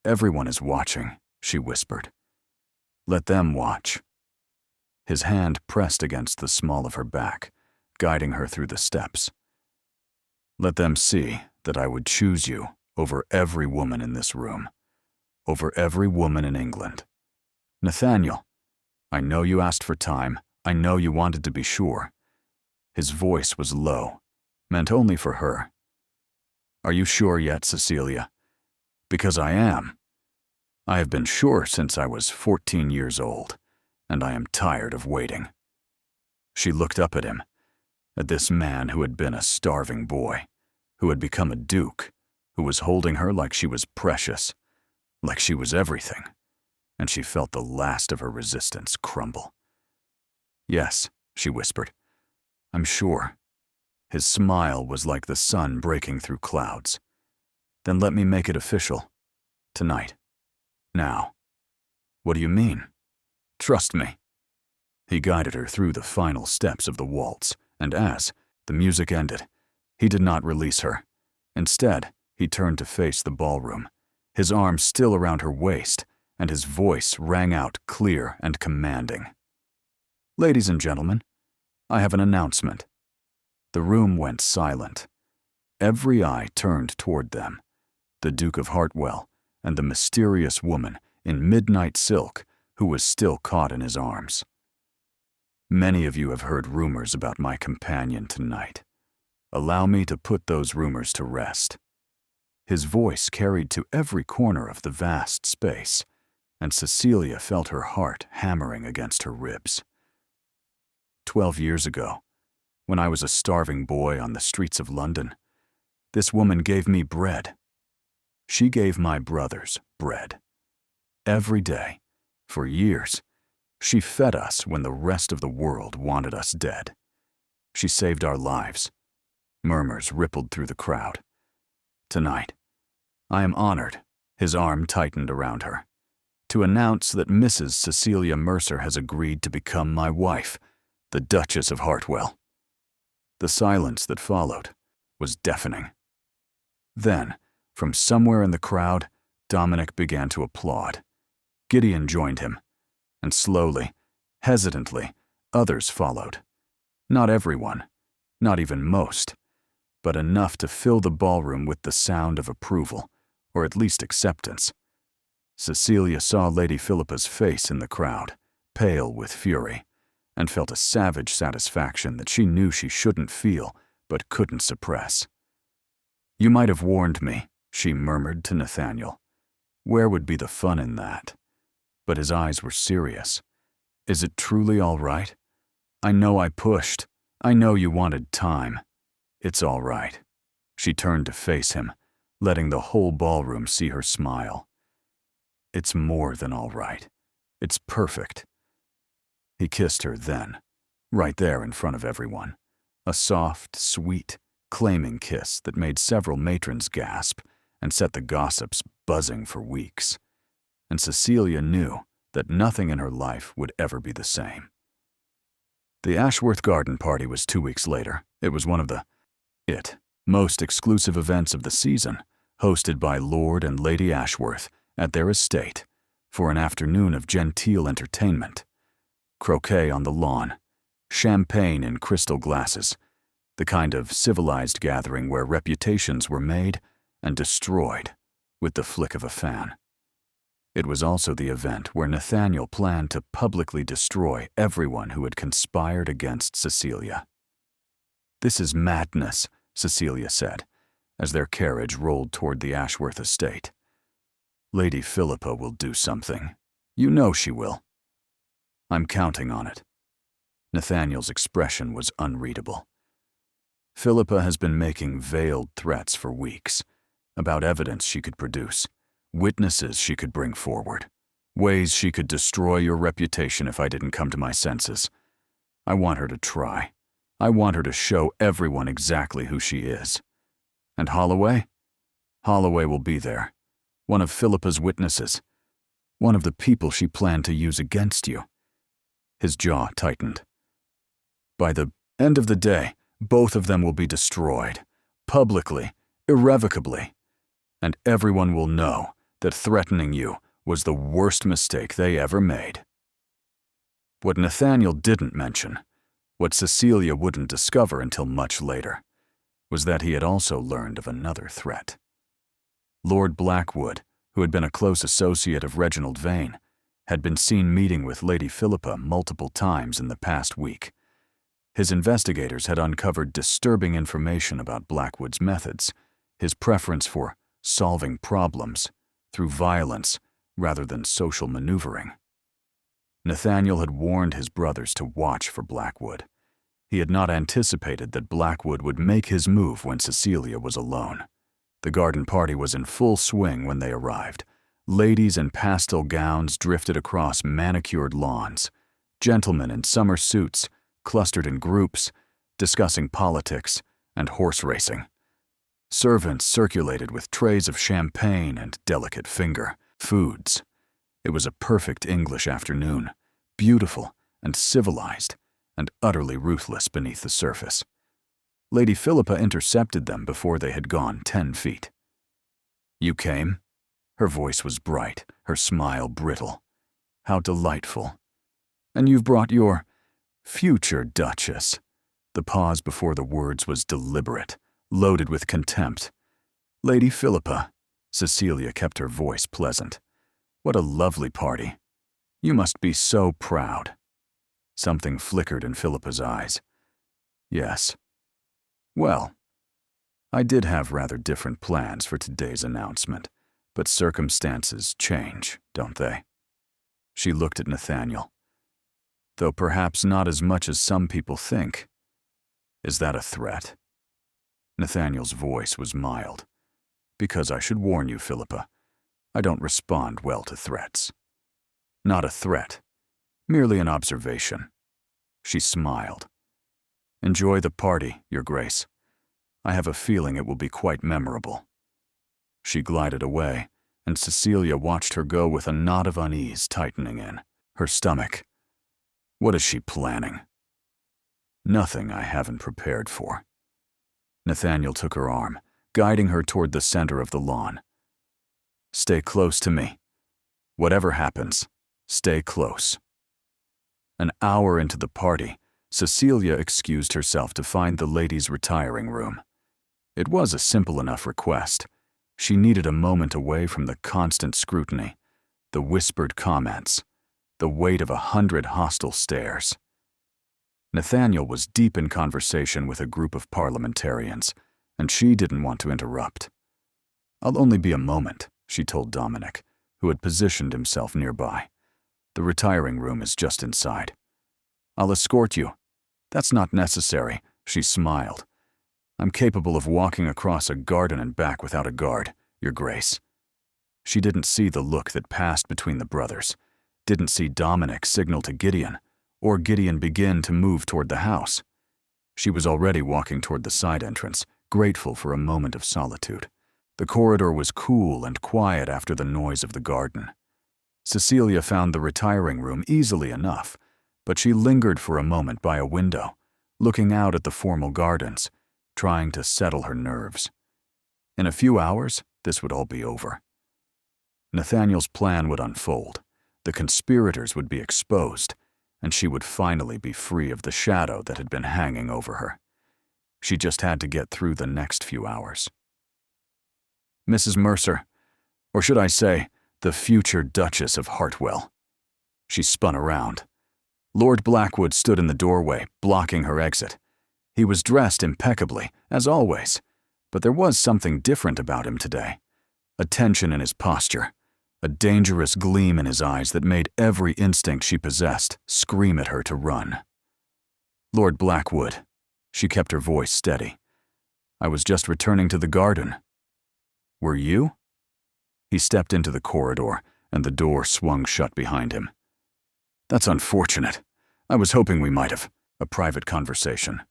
"Everyone is watching," she whispered. "Let them watch." His hand pressed against the small of her back, guiding her through the steps. "Let them see that I would choose you over every woman in this room, over every woman in England. Nathaniel, I know you asked for time. I know you wanted to be sure." His voice was low, meant only for her. "Are you sure yet, Cecilia? Because I am. I have been sure since I was 14 years old, and I am tired of waiting." She looked up at him, at this man who had been a starving boy, who had become a duke, who was holding her like she was precious, like she was everything, and she felt the last of her resistance crumble. "Yes," she whispered, "I'm sure." His smile was like the sun breaking through clouds. "Then let me make it official. Tonight. Now." "What do you mean?" "Trust me." He guided her through the final steps of the waltz, and as the music ended, he did not release her. Instead, he turned to face the ballroom, his arms still around her waist, and his voice rang out clear and commanding. "Ladies and gentlemen, I have an announcement." The room went silent. Every eye turned toward them, the Duke of Hartwell and the mysterious woman in midnight silk who was still caught in his arms. "Many of you have heard rumors about my companion tonight. Allow me to put those rumors to rest." His voice carried to every corner of the vast space, and Cecilia felt her heart hammering against her ribs. 12 years ago, when I was a starving boy on the streets of London, this woman gave me bread. She gave my brothers bread. Every day, for years, she fed us when the rest of the world wanted us dead. She saved our lives. Murmurs rippled through the crowd. "Tonight, I am honored," his arm tightened around her, "to announce that Mrs. Cecilia Mercer has agreed to become my wife, the Duchess of Hartwell." The silence that followed was deafening. Then, from somewhere in the crowd, Dominic began to applaud. Gideon joined him, and slowly, hesitantly, others followed. Not everyone, not even most, but enough to fill the ballroom with the sound of approval, or at least acceptance. Cecilia saw Lady Philippa's face in the crowd, pale with fury, and felt a savage satisfaction that she knew she shouldn't feel but couldn't suppress. "You might have warned me," she murmured to Nathaniel. Where would be the fun in that? But his eyes were serious. "Is it truly all right? I know I pushed. I know you wanted time. It's all right." She turned to face him, letting the whole ballroom see her smile. "It's more than all right. It's perfect." He kissed her then, right there in front of everyone. A soft, sweet, claiming kiss that made several matrons gasp and set the gossips buzzing for weeks. And Cecilia knew that nothing in her life would ever be the same. The Ashworth Garden Party was 2 weeks later. It was one of the most exclusive events of the season, hosted by Lord and Lady Ashworth at their estate for an afternoon of genteel entertainment. Croquet on the lawn, champagne in crystal glasses, the kind of civilized gathering where reputations were made and destroyed with the flick of a fan. It was also the event where Nathaniel planned to publicly destroy everyone who had conspired against Cecilia. "This is madness," Cecilia said, as their carriage rolled toward the Ashworth estate. "Lady Philippa will do something. You know she will." "I'm counting on it." Nathaniel's expression was unreadable. "Philippa has been making veiled threats for weeks, about evidence she could produce, witnesses she could bring forward, ways she could destroy your reputation if I didn't come to my senses. I want her to try. I want her to show everyone exactly who she is. And Holloway? Holloway will be there, one of Philippa's witnesses, one of the people she planned to use against you." His jaw tightened. "By the end of the day, both of them will be destroyed, publicly, irrevocably, and everyone will know that threatening you was the worst mistake they ever made." What Nathaniel didn't mention, what Cecilia wouldn't discover until much later, was that he had also learned of another threat. Lord Blackwood, who had been a close associate of Reginald Vane, had been seen meeting with Lady Philippa multiple times in the past week. His investigators had uncovered disturbing information about Blackwood's methods, his preference for solving problems through violence rather than social maneuvering. Nathaniel had warned his brothers to watch for Blackwood. He had not anticipated that Blackwood would make his move when Cecilia was alone. The garden party was in full swing when they arrived. Ladies in pastel gowns drifted across manicured lawns. Gentlemen in summer suits clustered in groups, discussing politics and horse racing. Servants circulated with trays of champagne and delicate finger foods. It was a perfect English afternoon, beautiful and civilized, and utterly ruthless beneath the surface. Lady Philippa intercepted them before they had gone 10 feet. "You came?" Her voice was bright, her smile brittle. "How delightful. And you've brought your future Duchess." The pause before the words was deliberate, loaded with contempt. "Lady Philippa," Cecilia kept her voice pleasant. "What a lovely party. You must be so proud." Something flickered in Philippa's eyes. "Yes. Well, I did have rather different plans for today's announcement, but circumstances change, don't they?" She looked at Nathaniel. "Though perhaps not as much as some people think. Is that a threat?" Nathaniel's voice was mild. "Because I should warn you, Philippa, I don't respond well to threats." "Not a threat, merely an observation." She smiled. "Enjoy the party, Your Grace. I have a feeling it will be quite memorable." She glided away, and Cecilia watched her go with a knot of unease tightening in her stomach. What is she planning? Nothing I haven't prepared for. Nathaniel took her arm, guiding her toward the center of the lawn. "Stay close to me. Whatever happens, stay close." An hour into the party, Cecilia excused herself to find the ladies' retiring room. It was a simple enough request. She needed a moment away from the constant scrutiny, the whispered comments, the weight of 100 hostile stares. Nathaniel was deep in conversation with a group of parliamentarians, and she didn't want to interrupt. "I'll only be a moment," she told Dominic, who had positioned himself nearby. "The retiring room is just inside." "I'll escort you." "That's not necessary," she smiled. "I'm capable of walking across a garden and back without a guard, Your Grace." She didn't see the look that passed between the brothers, didn't see Dominic signal to Gideon, or Gideon begin to move toward the house. She was already walking toward the side entrance, grateful for a moment of solitude. The corridor was cool and quiet after the noise of the garden. Cecilia found the retiring room easily enough, but she lingered for a moment by a window, looking out at the formal gardens, trying to settle her nerves. In a few hours, this would all be over. Nathaniel's plan would unfold, the conspirators would be exposed, and she would finally be free of the shadow that had been hanging over her. She just had to get through the next few hours. "Mrs. Mercer, or should I say, the future Duchess of Hartwell." She spun around. Lord Blackwood stood in the doorway, blocking her exit. He was dressed impeccably, as always, but there was something different about him today. A tension in his posture, a dangerous gleam in his eyes that made every instinct she possessed scream at her to run. "Lord Blackwood," she kept her voice steady. "I was just returning to the garden." "Were you?" He stepped into the corridor, and the door swung shut behind him. "That's unfortunate. I was hoping we might have a private conversation.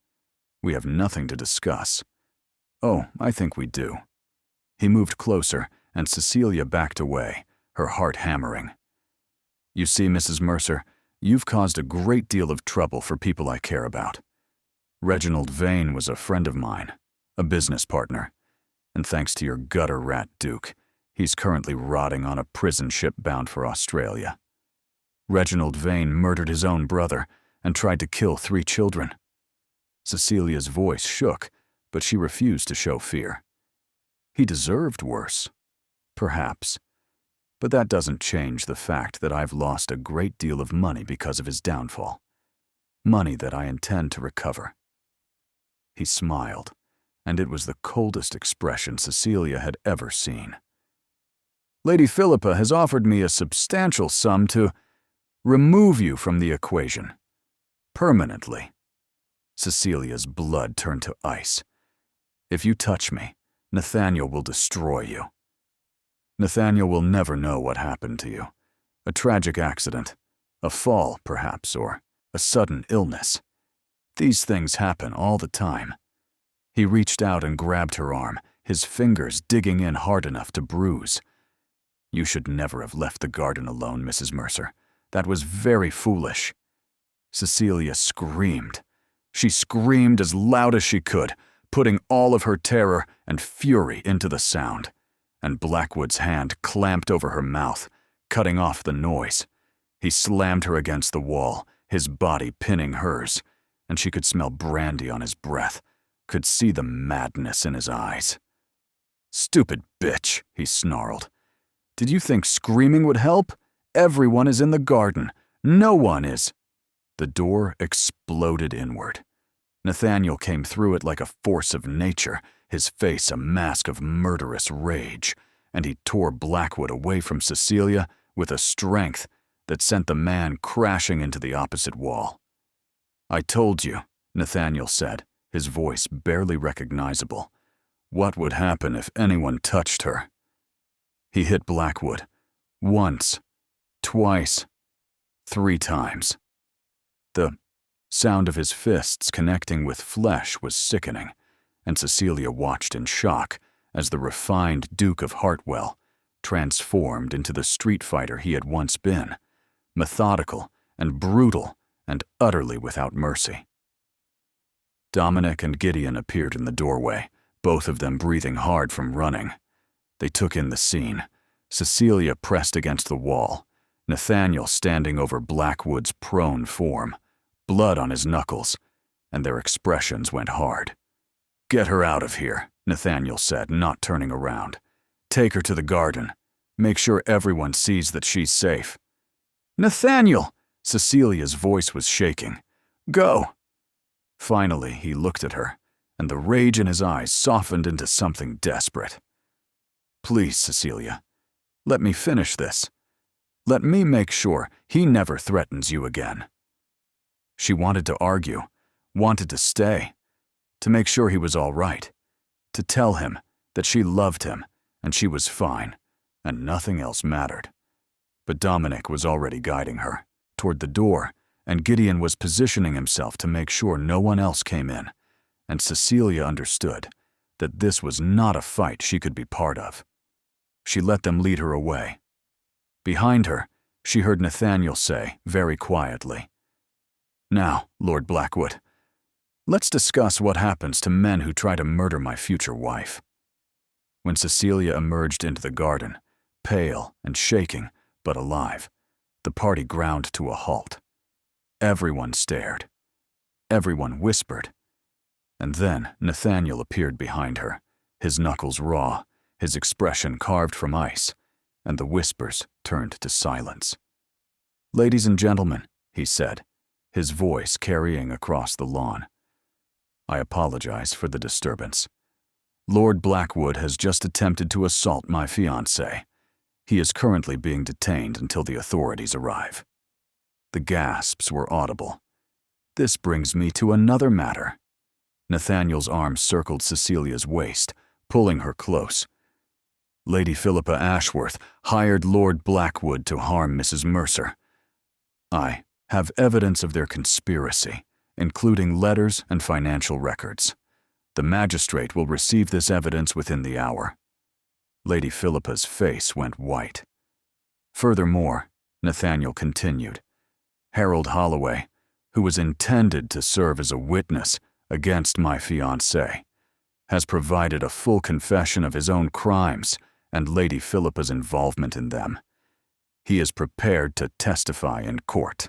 We have nothing to discuss." "Oh, I think we do." He moved closer, and Cecilia backed away, her heart hammering. "You see, Mrs. Mercer, you've caused a great deal of trouble for people I care about. Reginald Vane was a friend of mine, a business partner, and thanks to your gutter rat Duke, he's currently rotting on a prison ship bound for Australia. Reginald Vane murdered his own brother and tried to kill 3 children. Cecilia's voice shook, but she refused to show fear. He deserved worse. Perhaps. But that doesn't change the fact that I've lost a great deal of money because of his downfall. Money that I intend to recover." He smiled, and it was the coldest expression Cecilia had ever seen. "Lady Philippa has offered me a substantial sum to remove you from the equation. Permanently." Cecilia's blood turned to ice. "If you touch me, Nathaniel will destroy you. Nathaniel will never know what happened to you. A tragic accident, a fall, perhaps, or a sudden illness. These things happen all the time." He reached out and grabbed her arm, his fingers digging in hard enough to bruise. "You should never have left the garden alone, Mrs. Mercer. That was very foolish." Cecilia screamed. She screamed as loud as she could, putting all of her terror and fury into the sound, and Blackwood's hand clamped over her mouth, cutting off the noise. He slammed her against the wall, his body pinning hers, and she could smell brandy on his breath, could see the madness in his eyes. "Stupid bitch," he snarled. "Did you think screaming would help? Everyone is in the garden. No one is." The door exploded inward. Nathaniel came through it like a force of nature, his face a mask of murderous rage, and he tore Blackwood away from Cecilia with a strength that sent the man crashing into the opposite wall. "I told you," Nathaniel said, his voice barely recognizable. "What would happen if anyone touched her?" He hit Blackwood. Once, twice, 3 times. The sound of his fists connecting with flesh was sickening, and Cecilia watched in shock as the refined Duke of Hartwell transformed into the street fighter he had once been, methodical and brutal and utterly without mercy. Dominic and Gideon appeared in the doorway, both of them breathing hard from running. They took in the scene. Cecilia pressed against the wall, Nathaniel standing over Blackwood's prone form, blood on his knuckles, and their expressions went hard. "Get her out of here," Nathaniel said, not turning around. "Take her to the garden. Make sure everyone sees that she's safe." "Nathaniel!" Cecilia's voice was shaking. "Go!" Finally, he looked at her, and the rage in his eyes softened into something desperate. "Please, Cecilia, let me finish this. Let me make sure he never threatens you again." She wanted to argue, wanted to stay, to make sure he was all right, to tell him that she loved him and she was fine, and nothing else mattered. But Dominic was already guiding her toward the door, and Gideon was positioning himself to make sure no one else came in, and Cecilia understood that this was not a fight she could be part of. She let them lead her away. Behind her, she heard Nathaniel say, very quietly, "Now, Lord Blackwood, let's discuss what happens to men who try to murder my future wife." When Cecilia emerged into the garden, pale and shaking, but alive, the party ground to a halt. Everyone stared. Everyone whispered. And then Nathaniel appeared behind her, his knuckles raw, his expression carved from ice, and the whispers turned to silence. "Ladies and gentlemen," he said, his voice carrying across the lawn, I apologize for the disturbance. Lord Blackwood has just attempted to assault my fiancée. He is currently being detained until the authorities arrive." The gasps were audible. This brings me to another matter. Nathaniel's arm circled Cecilia's waist, pulling her close. "Lady Philippa Ashworth hired Lord Blackwood to harm Mrs. Mercer. I have evidence of their conspiracy, including letters and financial records. The magistrate will receive this evidence within the hour." Lady Philippa's face went white. "Furthermore," Nathaniel continued, "Harold Holloway, who was intended to serve as a witness against my fiancée, has provided a full confession of his own crimes and Lady Philippa's involvement in them. He is prepared to testify in court."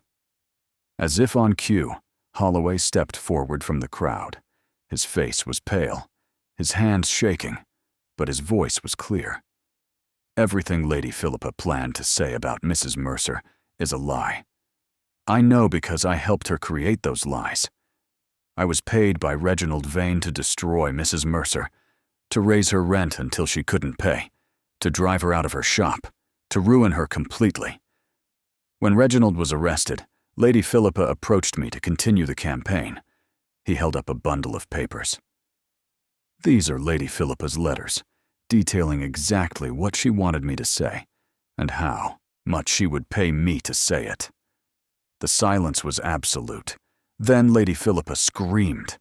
As if on cue, Holloway stepped forward from the crowd. His face was pale, his hands shaking, but his voice was clear. "Everything Lady Philippa planned to say about Mrs. Mercer is a lie. I know because I helped her create those lies. I was paid by Reginald Vane to destroy Mrs. Mercer, to raise her rent until she couldn't pay, to drive her out of her shop, to ruin her completely. When Reginald was arrested, Lady Philippa approached me to continue the campaign." He held up a bundle of papers. "These are Lady Philippa's letters, detailing exactly what she wanted me to say, and how much she would pay me to say it." The silence was absolute. Then Lady Philippa screamed.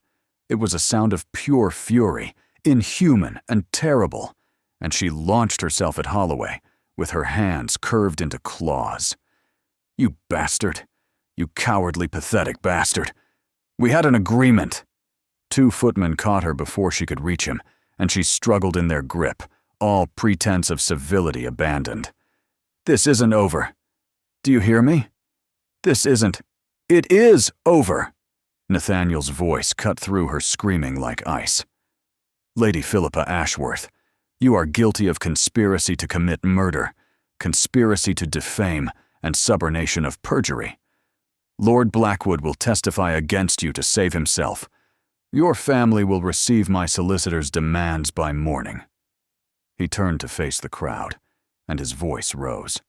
It was a sound of pure fury, inhuman and terrible, and she launched herself at Holloway, with her hands curved into claws. "You bastard! You cowardly, pathetic bastard! We had an agreement!" 2 footmen caught her before she could reach him, and she struggled in their grip, all pretense of civility abandoned. "This isn't over. Do you hear me? This isn't. It is over!" Nathaniel's voice cut through her screaming like ice. "Lady Philippa Ashworth, you are guilty of conspiracy to commit murder, conspiracy to defame, and subornation of perjury. Lord Blackwood will testify against you to save himself. Your family will receive my solicitor's demands by morning." He turned to face the crowd, and his voice rose.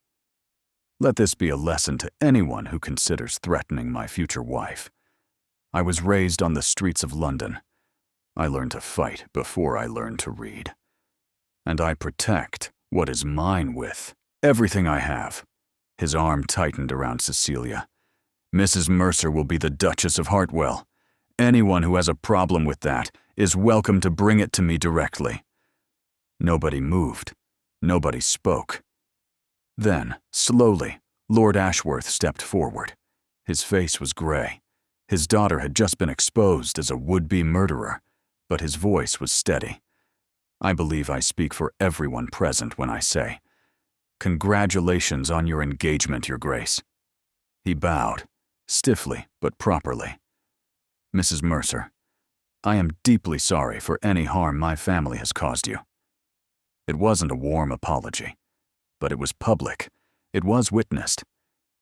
"Let this be a lesson to anyone who considers threatening my future wife. I was raised on the streets of London. I learned to fight before I learned to read. And I protect what is mine with everything I have." His arm tightened around Cecilia. "Mrs. Mercer will be the Duchess of Hartwell. Anyone who has a problem with that is welcome to bring it to me directly." Nobody moved. Nobody spoke. Then, slowly, Lord Ashworth stepped forward. His face was gray. His daughter had just been exposed as a would-be murderer, but his voice was steady. I believe I speak for everyone present when I say, "Congratulations on your engagement, Your Grace." He bowed, stiffly but properly. "Mrs. Mercer, I am deeply sorry for any harm my family has caused you." It wasn't a warm apology, but it was public, it was witnessed,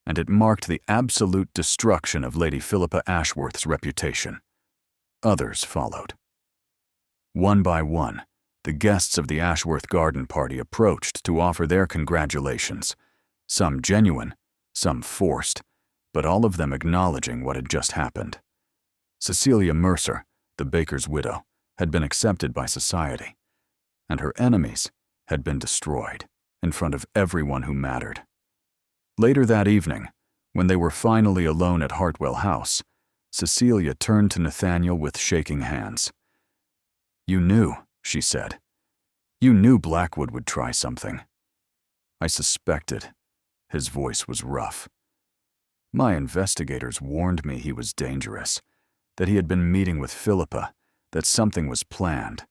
and it marked the absolute destruction of Lady Philippa Ashworth's reputation. Others followed. One by one, the guests of the Ashworth garden party approached to offer their congratulations, some genuine, some forced, but all of them acknowledging what had just happened. Cecilia Mercer, the baker's widow, had been accepted by society, and her enemies had been destroyed in front of everyone who mattered. Later that evening, when they were finally alone at Hartwell House, Cecilia turned to Nathaniel with shaking hands. "You knew," she said. "You knew Blackwood would try something." "I suspected." His voice was rough. "My investigators warned me he was dangerous, that he had been meeting with Philippa, that something was planned.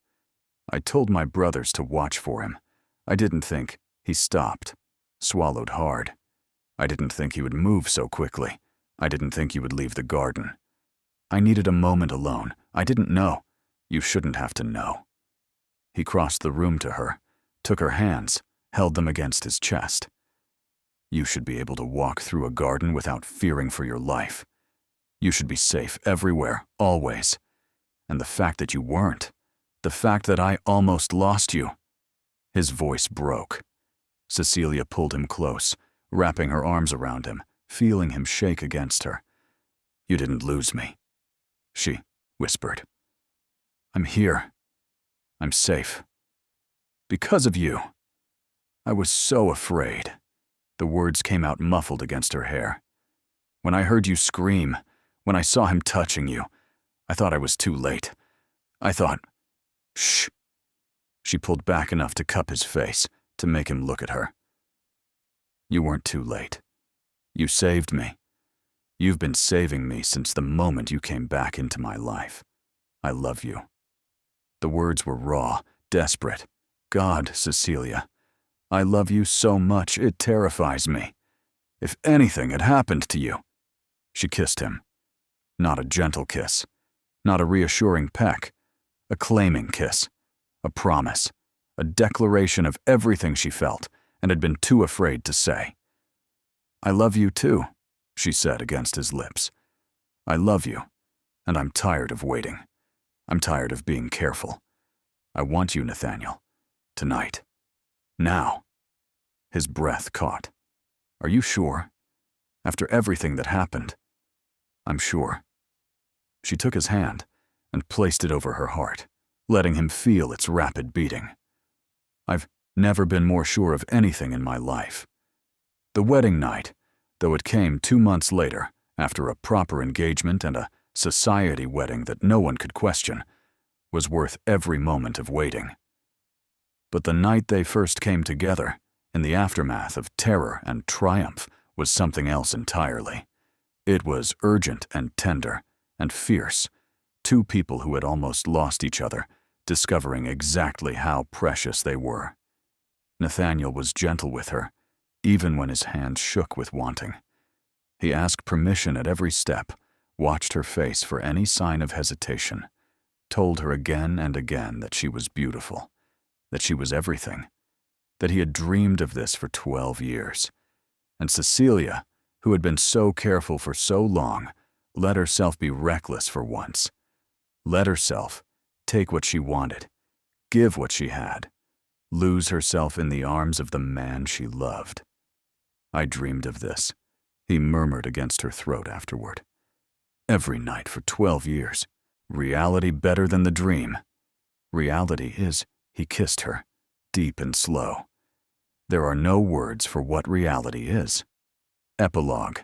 I told my brothers to watch for him. I didn't think." He stopped, swallowed hard. "I didn't think he would move so quickly. I didn't think you would leave the garden. I needed a moment alone. I didn't know. You shouldn't have to know." He crossed the room to her, took her hands, held them against his chest. "You should be able to walk through a garden without fearing for your life. You should be safe everywhere, always. And the fact that you weren't. The fact that I almost lost you. His voice broke. Cecilia pulled him close, wrapping her arms around him, feeling him shake against her. You didn't lose me, she whispered. I'm here. I'm safe. Because of you. I was so afraid. The words came out muffled against her hair. When I heard you scream, when I saw him touching you, I thought I was too late. I thought, shh. She pulled back enough to cup his face, to make him look at her. You weren't too late. You saved me. You've been saving me since the moment you came back into my life. I love you. The words were raw, desperate. God, Cecilia, I love you so much it terrifies me. If anything had happened to you. She kissed him. Not a gentle kiss. Not a reassuring peck. A claiming kiss. A promise. A declaration of everything she felt and had been too afraid to say. I love you too, she said against his lips. I love you, and I'm tired of waiting. I'm tired of being careful. I want you, Nathaniel. Tonight. Now. His breath caught. Are you sure? After everything that happened? I'm sure. She took his hand and placed it over her heart, letting him feel its rapid beating. I've never been more sure of anything in my life. The wedding night, though it came 2 months later, after a proper engagement and a society wedding that no one could question, was worth every moment of waiting. But the night they first came together, in the aftermath of terror and triumph, was something else entirely. It was urgent and tender and fierce, two people who had almost lost each other, discovering exactly how precious they were. Nathaniel was gentle with her, even when his hand shook with wanting. He asked permission at every step, watched her face for any sign of hesitation, told her again and again that she was beautiful, that she was everything, that he had dreamed of this for 12 years. And Cecilia, who had been so careful for so long, let herself be reckless for once. Let herself take what she wanted, give what she had, lose herself in the arms of the man she loved. I dreamed of this, he murmured against her throat afterward. Every night for 12 years. Reality better than the dream. Reality is, he kissed her, deep and slow. There are no words for what reality is. Epilogue.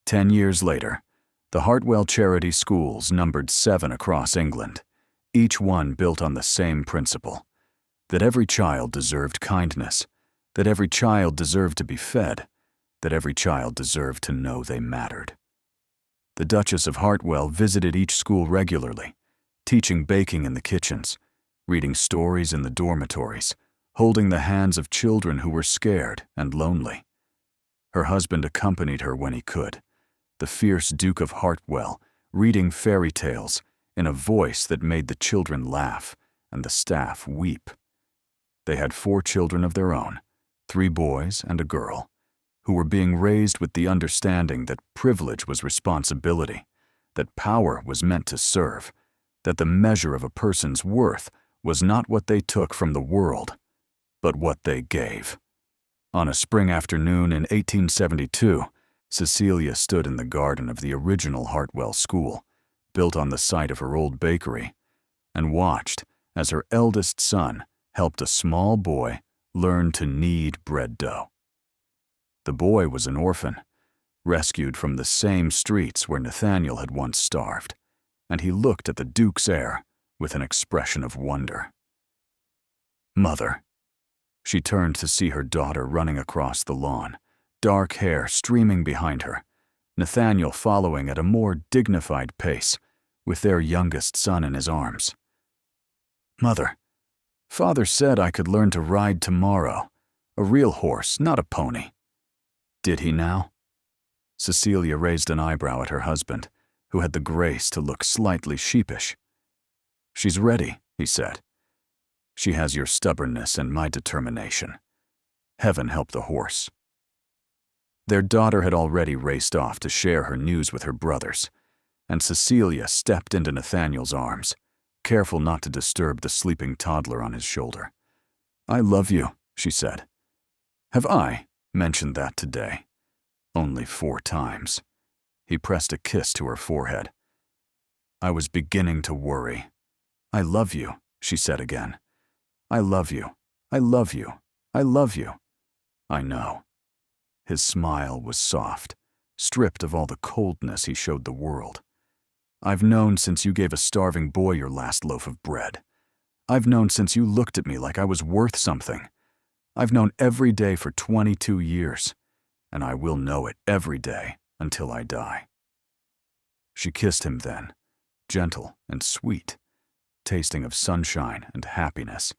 10 years later, the Hartwell Charity Schools numbered 7 across England, each one built on the same principle, that every child deserved kindness, that every child deserved to be fed, that every child deserved to know they mattered. The Duchess of Hartwell visited each school regularly, teaching baking in the kitchens, reading stories in the dormitories, holding the hands of children who were scared and lonely. Her husband accompanied her when he could, the fierce Duke of Hartwell, reading fairy tales in a voice that made the children laugh and the staff weep. They had 4 children of their own, 3 boys and a girl, who were being raised with the understanding that privilege was responsibility, that power was meant to serve, that the measure of a person's worth was not what they took from the world, but what they gave. On a spring afternoon in 1872, Cecilia stood in the garden of the original Hartwell School, built on the site of her old bakery, and watched as her eldest son helped a small boy learn to knead bread dough. The boy was an orphan, rescued from the same streets where Nathaniel had once starved, and he looked at the Duke's heir with an expression of wonder. Mother. She turned to see her daughter running across the lawn, dark hair streaming behind her, Nathaniel following at a more dignified pace, with their youngest son in his arms. Mother, Father said I could learn to ride tomorrow, a real horse, not a pony. Did he now? Cecilia raised an eyebrow at her husband, who had the grace to look slightly sheepish. She's ready, he said. She has your stubbornness and my determination. Heaven help the horse. Their daughter had already raced off to share her news with her brothers, and Cecilia stepped into Nathaniel's arms, careful not to disturb the sleeping toddler on his shoulder. "I love you," she said. "Have I mentioned that today?" "Only 4 times." He pressed a kiss to her forehead. "I was beginning to worry." "I love you," she said again. "I love you. I love you. I love you." "I know." His smile was soft, stripped of all the coldness he showed the world. "I've known since you gave a starving boy your last loaf of bread. I've known since you looked at me like I was worth something. I've known every day for 22 years, and I will know it every day until I die." She kissed him then, gentle and sweet, tasting of sunshine and happiness,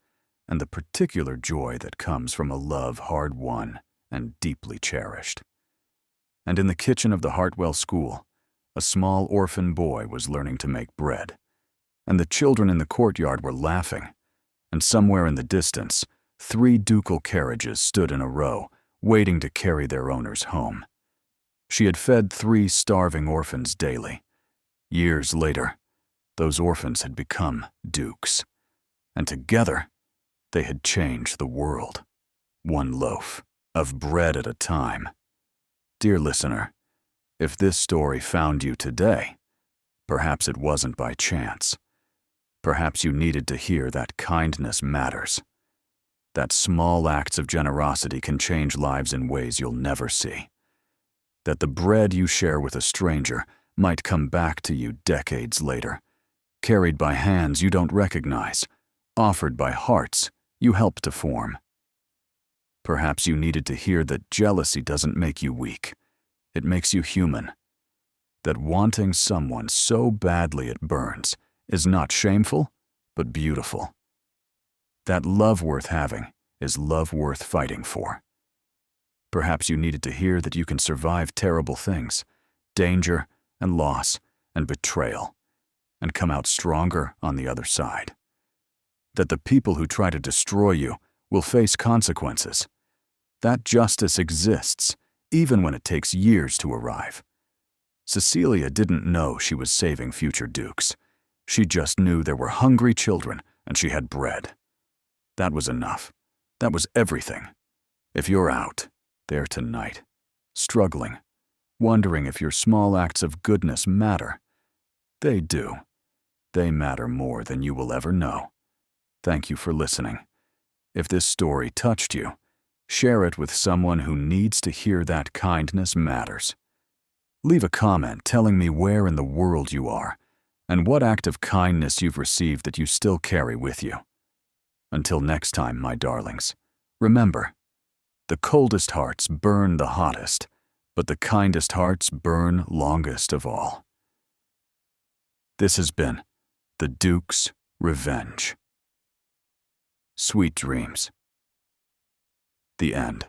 and the particular joy that comes from a love hard-won and deeply cherished. And in the kitchen of the Hartwell School, a small orphan boy was learning to make bread, and the children in the courtyard were laughing, and somewhere in the distance, 3 Ducal carriages stood in a row, waiting to carry their owners home. She had fed 3 starving orphans daily. Years later, those orphans had become dukes, and together, they had changed the world, 1 loaf of bread at a time. Dear listener, if this story found you today, perhaps it wasn't by chance. Perhaps you needed to hear that kindness matters, that small acts of generosity can change lives in ways you'll never see, that the bread you share with a stranger might come back to you decades later, carried by hands you don't recognize, offered by hearts you helped to form. Perhaps you needed to hear that jealousy doesn't make you weak, it makes you human, that wanting someone so badly it burns is not shameful, but beautiful, that love worth having is love worth fighting for. Perhaps you needed to hear that you can survive terrible things, danger and loss and betrayal, and come out stronger on the other side. That the people who try to destroy you will face consequences. That justice exists, even when it takes years to arrive. Cecilia didn't know she was saving future dukes. She just knew there were hungry children and she had bread. That was enough. That was everything. If you're out there tonight, struggling, wondering if your small acts of goodness matter, they do. They matter more than you will ever know. Thank you for listening. If this story touched you, share it with someone who needs to hear that kindness matters. Leave a comment telling me where in the world you are and what act of kindness you've received that you still carry with you. Until next time, my darlings, remember, the coldest hearts burn the hottest, but the kindest hearts burn longest of all. This has been The Duke's Revenge. Sweet dreams. The end.